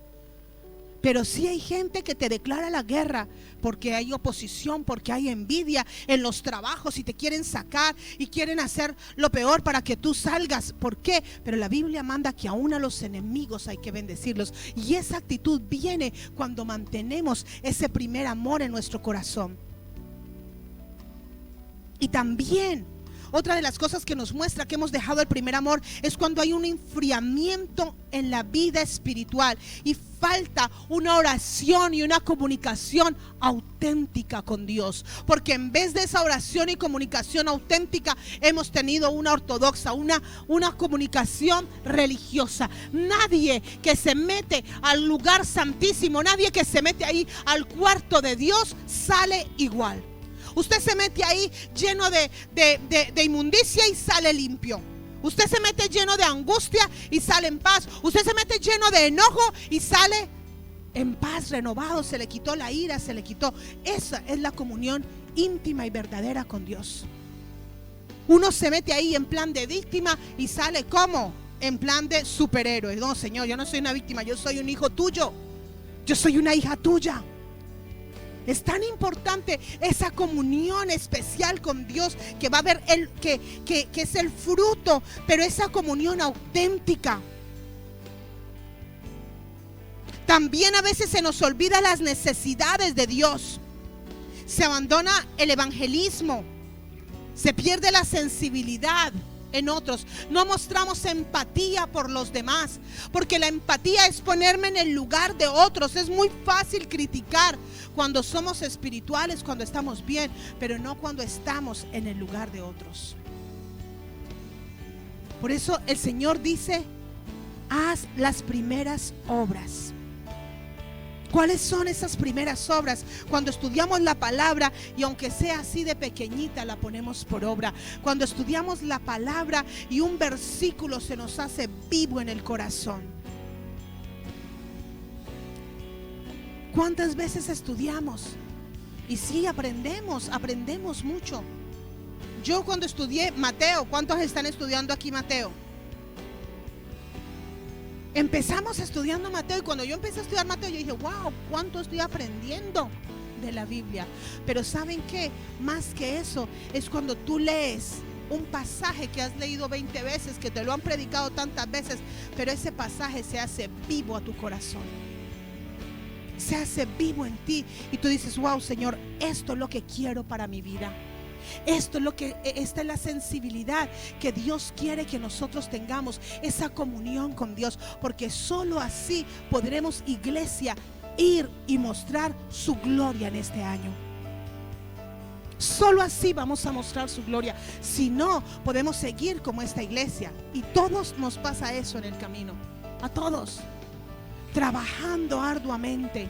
Pero sí hay gente que te declara la guerra porque hay oposición, porque hay envidia en los trabajos y te quieren sacar y quieren hacer lo peor para que tú salgas. ¿Por qué? Pero la Biblia manda que aún a los enemigos hay que bendecirlos. Y esa actitud viene cuando mantenemos ese primer amor en nuestro corazón. Y también otra de las cosas que nos muestra que hemos dejado el primer amor es cuando hay un enfriamiento en la vida espiritual y falta una oración y una comunicación auténtica con Dios. Porque en vez de esa oración y comunicación auténtica, hemos tenido una ortodoxa, una comunicación religiosa. Nadie que se mete al lugar santísimo, nadie que se mete ahí al cuarto de Dios sale igual. Usted se mete ahí lleno de inmundicia y sale limpio. Usted se mete lleno de angustia y sale en paz. Usted se mete lleno de enojo y sale en paz, renovado. Se le quitó la ira, se le quitó. Esa es la comunión íntima y verdadera con Dios. Uno se mete ahí en plan de víctima y sale ¿cómo? En plan de superhéroe. No, Señor, yo no soy una víctima, yo soy un hijo tuyo. Yo soy una hija tuya. Es tan importante esa comunión especial con Dios que va a haber que es el fruto, pero esa comunión auténtica. También a veces se nos olvida las necesidades de Dios. Se abandona el evangelismo. Se pierde la sensibilidad en otros. No mostramos empatía por los demás, porque la empatía es ponerme en el lugar de otros. Es muy fácil criticar cuando somos espirituales, cuando estamos bien, pero no cuando estamos en el lugar de otros. Por eso el Señor dice: haz las primeras obras. ¿Cuáles son esas primeras obras? Cuando estudiamos la palabra, y aunque sea así de pequeñita, la ponemos por obra. Cuando estudiamos la palabra y un versículo se nos hace vivo en el corazón. ¿Cuántas veces estudiamos? Y sí, aprendemos mucho. Yo cuando estudié Mateo, ¿cuántos están estudiando aquí Mateo? Empezamos estudiando Mateo, y cuando yo empecé a estudiar Mateo, yo dije: wow, cuánto estoy aprendiendo. de la Biblia. Pero ¿saben qué? Más que eso, es cuando tú lees un pasaje que has leído 20 veces, que te lo han predicado tantas veces, pero ese pasaje se hace vivo a tu corazón, se hace vivo en ti, y tú dices: wow, Señor, esto es lo que quiero para mi vida. Esta es la sensibilidad que Dios quiere que nosotros tengamos, esa comunión con Dios, porque solo así podremos, iglesia, ir y mostrar su gloria en este año. Solo así vamos a mostrar su gloria. Si no, podemos seguir como esta iglesia, y todos nos pasa eso en el camino, a todos, trabajando arduamente,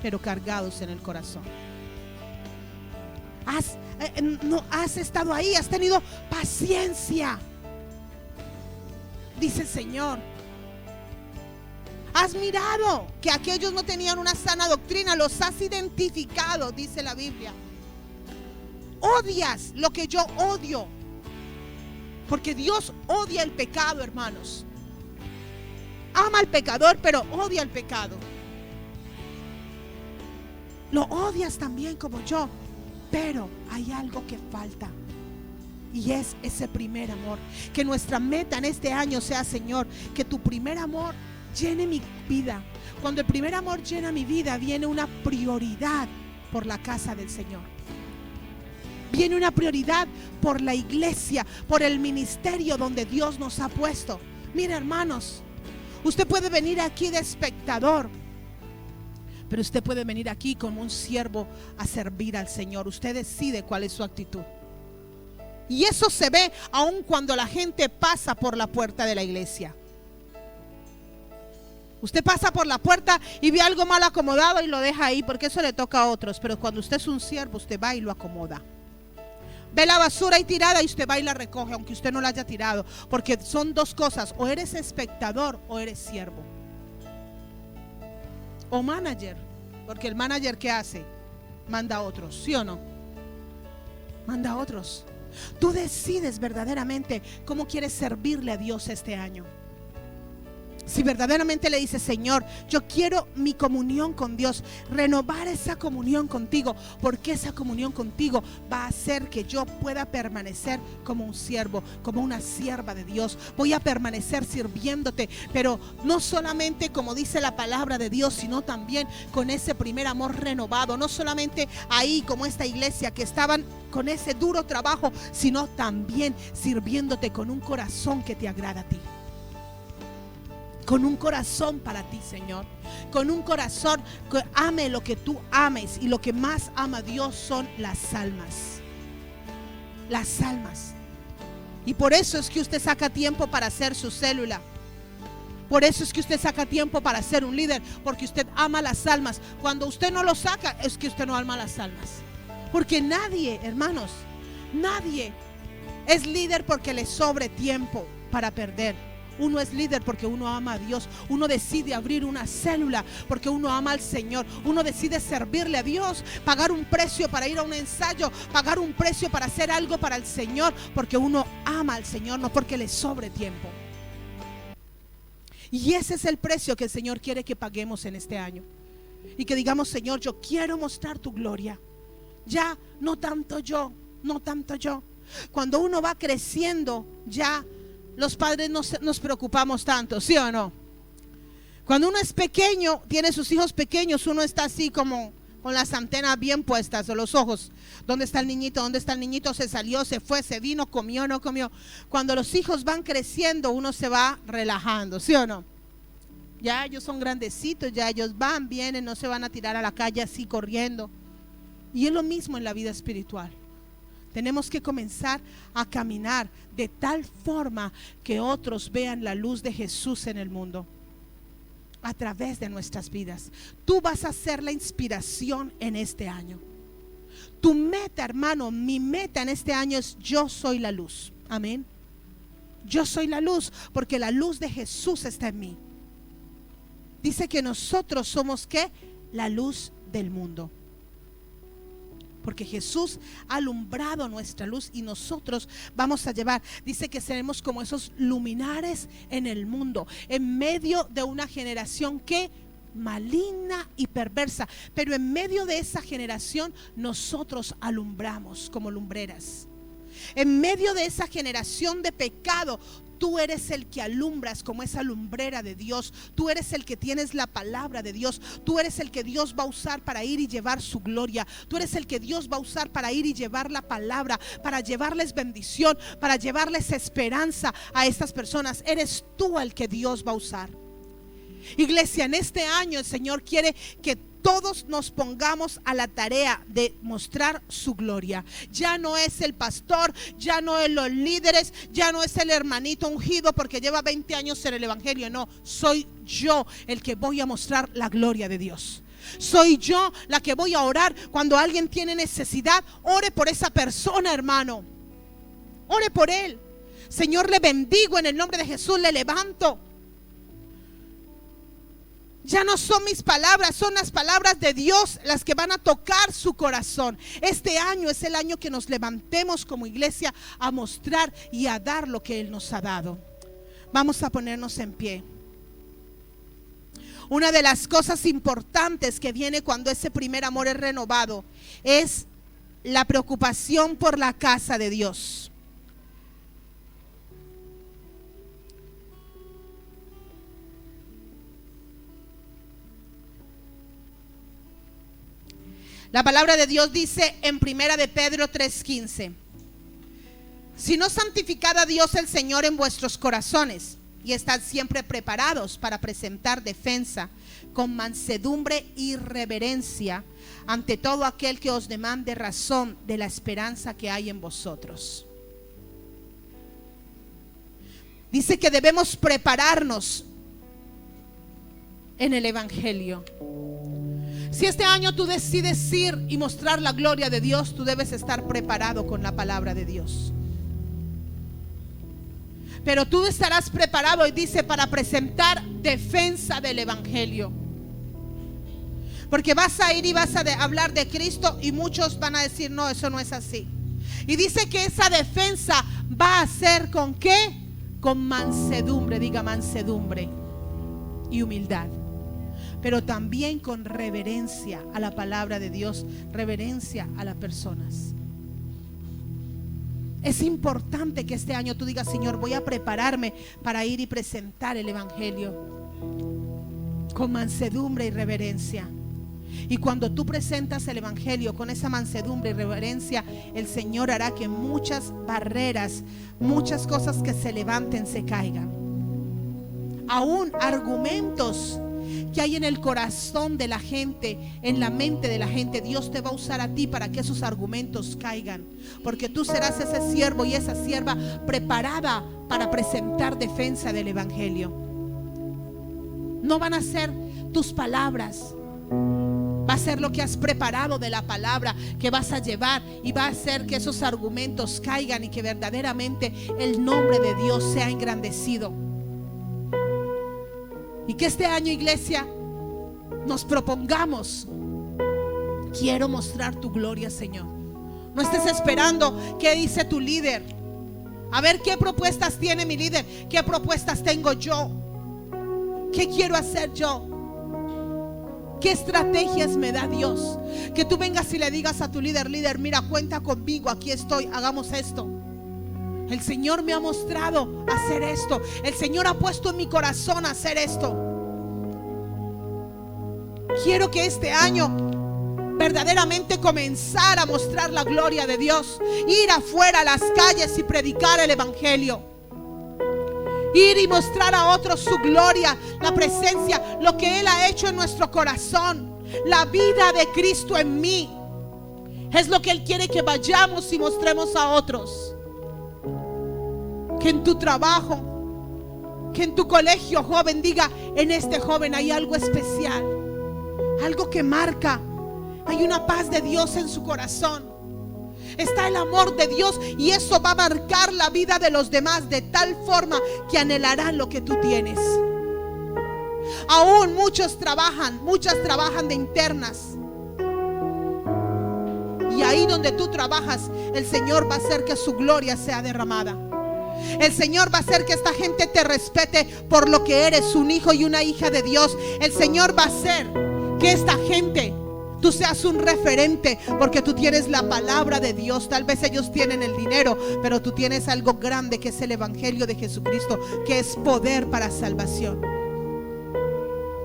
pero cargados en el corazón. No has estado ahí, has tenido paciencia, dice el Señor. Has mirado que aquellos no tenían una sana doctrina, los has identificado, dice la Biblia. Odias lo que yo odio, porque Dios odia el pecado, hermanos. Ama al pecador, pero odia el pecado. Lo odias también como yo. Pero hay algo que falta, y es ese primer amor. Que nuestra meta en este año sea: Señor, que tu primer amor llene mi vida. Cuando el primer amor llena mi vida, viene una prioridad por la casa del Señor. Viene una prioridad por la iglesia, por el ministerio donde Dios nos ha puesto. Mira, hermanos, usted puede venir aquí de espectador, pero usted puede venir aquí como un siervo a servir al Señor. Usted decide cuál es su actitud. Y eso se ve aun cuando la gente pasa por la puerta de la iglesia. Usted pasa por la puerta y ve algo mal acomodado y lo deja ahí, porque eso le toca a otros. Pero cuando usted es un siervo, usted va y lo acomoda. Ve la basura ahí tirada y usted va y la recoge, aunque usted no la haya tirado. Porque son dos cosas: o eres espectador o eres siervo. O manager, porque el manager, ¿qué hace? Manda a otros, ¿sí o no? Manda a otros. Tú decides verdaderamente cómo quieres servirle a Dios este año. Si verdaderamente le dices: Señor, yo quiero mi comunión con Dios, renovar esa comunión contigo, porque esa comunión contigo va a hacer que yo pueda permanecer como un siervo, como una sierva de Dios. Voy a permanecer sirviéndote, pero no solamente como dice la palabra de Dios, sino también con ese primer amor renovado. No solamente ahí como esta iglesia que estaban con ese duro trabajo, sino también sirviéndote con un corazón que te agrada a ti. Con un corazón para ti, Señor. Con un corazón que ame lo que tú ames. Y lo que más ama Dios son las almas. Las almas. Y por eso es que usted saca tiempo para hacer su célula. Por eso es que usted saca tiempo para ser un líder. Porque usted ama las almas. Cuando usted no lo saca, es que usted no ama las almas. Porque nadie, hermanos, nadie es líder porque le sobre tiempo para perder. Uno es líder porque uno ama a Dios. Uno decide abrir una célula porque uno ama al Señor. Uno decide servirle a Dios, pagar un precio para ir a un ensayo, pagar un precio para hacer algo para el Señor, porque uno ama al Señor, no porque le sobre tiempo. Y ese es el precio que el Señor quiere que paguemos en este año. Y que digamos: Señor, yo quiero mostrar tu gloria. Ya no tanto yo, no tanto yo. Cuando uno va creciendo, ya los padres nos preocupamos tanto, ¿sí o no? Cuando uno es pequeño, tiene sus hijos pequeños, uno está así como con las antenas bien puestas, o los ojos. ¿Dónde está el niñito? ¿Dónde está el niñito? Se salió, se fue, se vino, comió, no comió. Cuando los hijos van creciendo, uno se va relajando, ¿sí o no? Ya ellos son grandecitos, ya ellos van, vienen, no se van a tirar a la calle así corriendo. Y es lo mismo en la vida espiritual. Tenemos que comenzar a caminar de tal forma que otros vean la luz de Jesús en el mundo a través de nuestras vidas. Tú vas a ser la inspiración en este año. Tu meta, hermano, mi meta en este año es: yo soy la luz. Amén. Yo soy la luz porque la luz de Jesús está en mí. Dice que nosotros somos ¿qué? La luz del mundo. Porque Jesús ha alumbrado nuestra luz y nosotros vamos a llevar. Dice que seremos como esos luminares en el mundo, en medio de una generación que maligna y perversa. Pero en medio de esa generación nosotros alumbramos como lumbreras. En medio de esa generación de pecado, tú eres el que alumbras como esa lumbrera de Dios. Tú eres el que tienes la palabra de Dios. Tú eres el que Dios va a usar para ir y llevar su gloria. Tú eres el que Dios va a usar para ir y llevar la palabra, para llevarles bendición, para llevarles esperanza a estas personas. Eres tú el que Dios va a usar. Iglesia, en este año el Señor quiere que todos nos pongamos a la tarea de mostrar su gloria. Ya no es el pastor, ya no es los líderes, ya no es el hermanito ungido porque lleva 20 años en el evangelio. No, soy yo el que voy a mostrar la gloria de Dios. Soy yo la que voy a orar cuando alguien tiene necesidad. Ore por esa persona, hermano. Ore por él. Señor, le bendigo en el nombre de Jesús, le levanto. Ya no son mis palabras, son las palabras de Dios las que van a tocar su corazón. Este año es el año que nos levantemos como iglesia a mostrar y a dar lo que Él nos ha dado. Vamos a ponernos en pie. Una de las cosas importantes que viene cuando ese primer amor es renovado es la preocupación por la casa de Dios. La palabra de Dios dice en Primera de Pedro 3:15: si no, santificad a Dios el Señor en vuestros corazones y estad siempre preparados para presentar defensa con mansedumbre y reverencia ante todo aquel que os demande razón de la esperanza que hay en vosotros. Dice que debemos prepararnos en el evangelio. Si este año tú decides ir y mostrar la gloria de Dios, tú debes estar preparado con la palabra de Dios. Pero tú estarás preparado, y dice, para presentar defensa del evangelio. Porque vas a ir y vas a hablar de Cristo y muchos van a decir: no, eso no es así. Y dice que esa defensa va a ser ¿con qué? Con mansedumbre, diga mansedumbre y humildad. Pero también con reverencia a la palabra de Dios, reverencia a las personas. Es importante que este año tú digas: Señor, voy a prepararme para ir y presentar el evangelio con mansedumbre y reverencia. Y cuando tú presentas el evangelio con esa mansedumbre y reverencia, el Señor hará que muchas barreras, muchas cosas que se levanten se caigan. Aún argumentos que hay en el corazón de la gente, en la mente de la gente, Dios te va a usar a ti para que esos argumentos caigan, porque tú serás ese siervo y esa sierva preparada para presentar defensa del evangelio. No van a ser tus palabras, va a ser lo que has preparado de la palabra que vas a llevar, y va a hacer que esos argumentos caigan y que verdaderamente el nombre de Dios sea engrandecido. Y que este año, iglesia, nos propongamos: quiero mostrar tu gloria, Señor. No estés esperando qué dice tu líder. A ver qué propuestas tiene mi líder, qué propuestas tengo yo, qué quiero hacer yo, qué estrategias me da Dios. Que tú vengas y le digas a tu líder: líder, mira, cuenta conmigo, aquí estoy, hagamos esto. El Señor me ha mostrado hacer esto. El Señor ha puesto en mi corazón hacer esto. Quiero que este año verdaderamente comenzar a mostrar la gloria de Dios. Ir afuera a las calles y predicar el evangelio. Ir y mostrar a otros su gloria, la presencia, lo que Él ha hecho en nuestro corazón. La vida de Cristo en mí es lo que Él quiere que vayamos y mostremos a otros. Que en tu trabajo, que en tu colegio, joven, diga: en este joven hay algo especial, algo que marca. Hay una paz de Dios en su corazón, está el amor de Dios, y eso va a marcar la vida de los demás de tal forma que anhelarán lo que tú tienes. Aún muchas trabajan de internas, y ahí donde tú trabajas, el Señor va a hacer que su gloria sea derramada. El Señor va a hacer que esta gente te respete por lo que eres, un hijo y una hija de Dios. El Señor va a hacer que esta gente, tú seas un referente, porque tú tienes la palabra de Dios. Tal vez ellos tienen el dinero, pero tú tienes algo grande, que es el evangelio de Jesucristo, que es poder para salvación.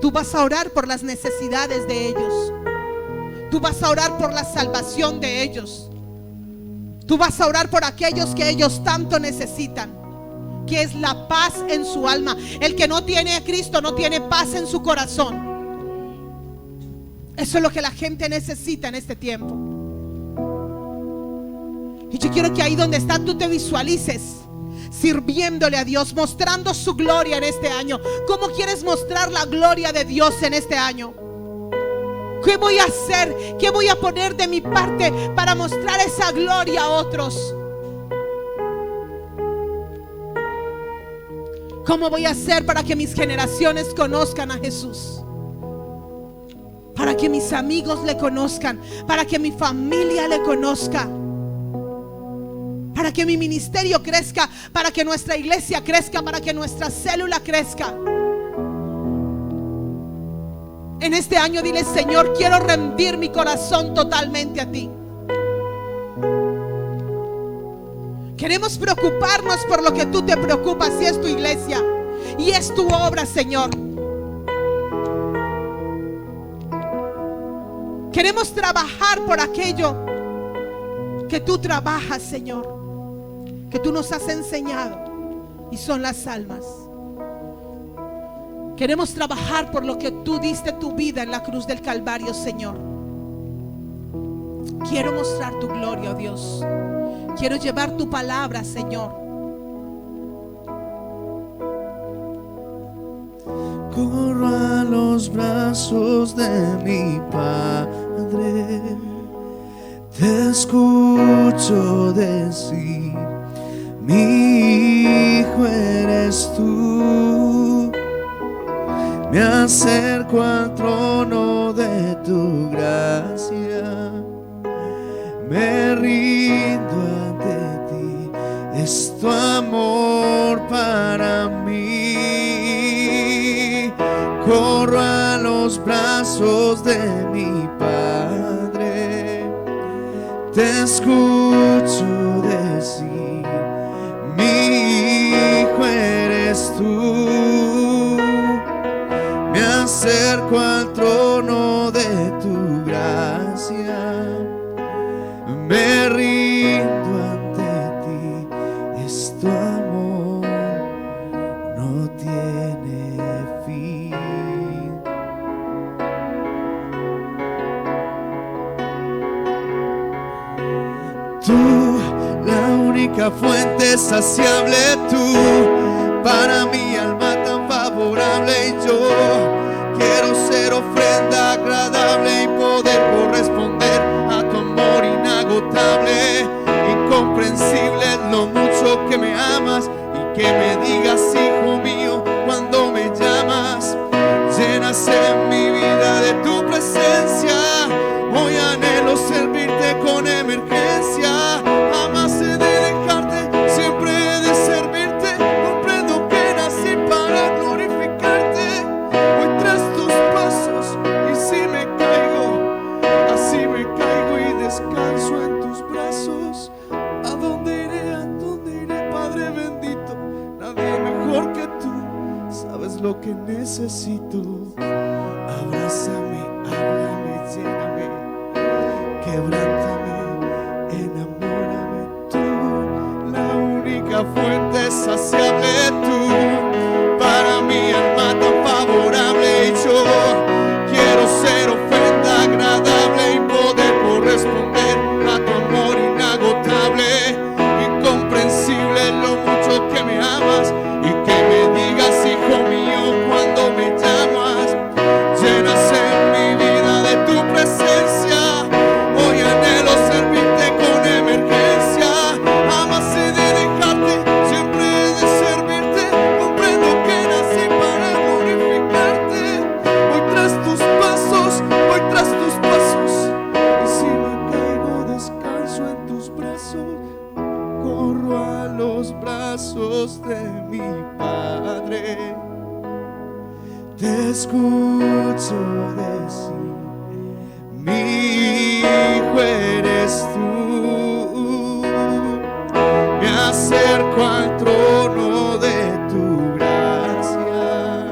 Tú vas a orar por las necesidades de ellos. Tú vas a orar por la salvación de ellos. Tú vas a orar por aquellos que ellos tanto necesitan, que es la paz en su alma. El que no tiene a Cristo no tiene paz en su corazón. Eso es lo que la gente necesita en este tiempo. Y yo quiero que ahí donde estás tú te visualices sirviéndole a Dios, mostrando su gloria en este año. ¿Cómo quieres mostrar la gloria de Dios en este año? ¿Qué voy a hacer? ¿Qué voy a poner de mi parte para mostrar esa gloria a otros? ¿Cómo voy a hacer para que mis generaciones conozcan a Jesús? Para que mis amigos le conozcan, para que mi familia le conozca, para que mi ministerio crezca, para que nuestra iglesia crezca, para que nuestra célula crezca. En este año dile: Señor, quiero rendir mi corazón totalmente a ti. Queremos preocuparnos por lo que tú te preocupas, y es tu iglesia y es tu obra, Señor. Queremos trabajar por aquello que tú trabajas, Señor, que tú nos has enseñado, y son las almas. Queremos trabajar por lo que tú diste tu vida en la cruz del Calvario, Señor. Quiero mostrar tu gloria, oh Dios. Quiero llevar tu palabra, Señor. Corro a los brazos de mi Padre, te escucho decir: mi hijo eres tú. Me acerco al trono de tu gracia, me rindo ante ti, es tu amor para mí. Corro a los brazos de mi Padre, te escucho decir: mi hijo eres tú. Me acerco al trono de tu gracia, me rindo ante ti, es tu amor, no tiene fin. Tú, la única fuente saciable, tú, para mi alma tan favorable, y yo quiero ser ofrenda agradable y poder corresponder a tu amor inagotable. Incomprensible es lo mucho que me amas y que me digas: hijo mío, cuando me llamas. Llenas en mi vida de tu presencia, hoy anhelo servirte con emergencia. Jamás he de dejarte, siempre he de servirte. Comprendo que nací para glorificarte. Voy tras tus pasos y si me caigo, así me caigo y descanso en tus brazos. ¿A dónde iré, Padre bendito? Nadie mejor que tú, sabes lo que necesito. Abrázame, háblame, lléname, quebrántame, enamórame. Tú, la única fuente saciable, tú, para mi alma tan favorable, y yo quiero ser ofrenda agradable y poder corresponder a tu amor inagotable. Incomprensible lo mucho que me amas y que me digas: hijo mío, cuando me llamas. Llenas en mi vida de tu presencia, hoy anhelo servirte con emergencia. Jamás he de dejarte, siempre he de ser te escucho decir, mi hijo eres tú. Me acerco al trono de tu gracia,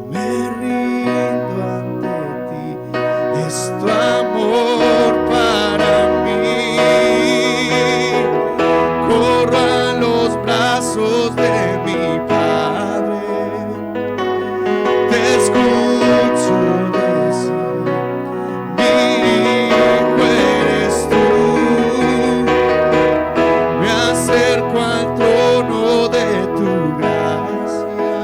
me rindo ante ti, es tu amor para mí. Corro a los brazos de mi Padre, te escucho decir, mi hijo eres tú. Me acerco al trono de tu gracia,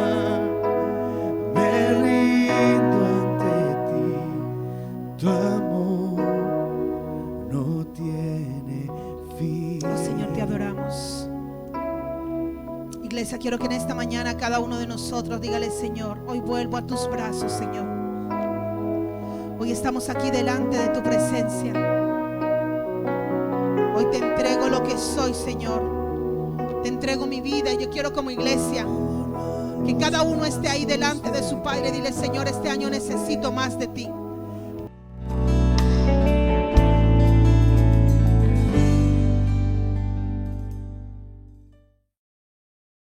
me rindo ante ti, tu amor no tiene fin. Oh Señor, te adoramos. Iglesia, quiero que en esta mañana cada uno de nosotros dígale: Señor, hoy vuelvo a tus brazos, Señor. Hoy estamos aquí delante de tu presencia. Hoy te entrego lo que soy, Señor. Te entrego mi vida. Y yo quiero, como iglesia, que cada uno esté ahí delante de su Padre. Dile: Señor, este año necesito más de ti.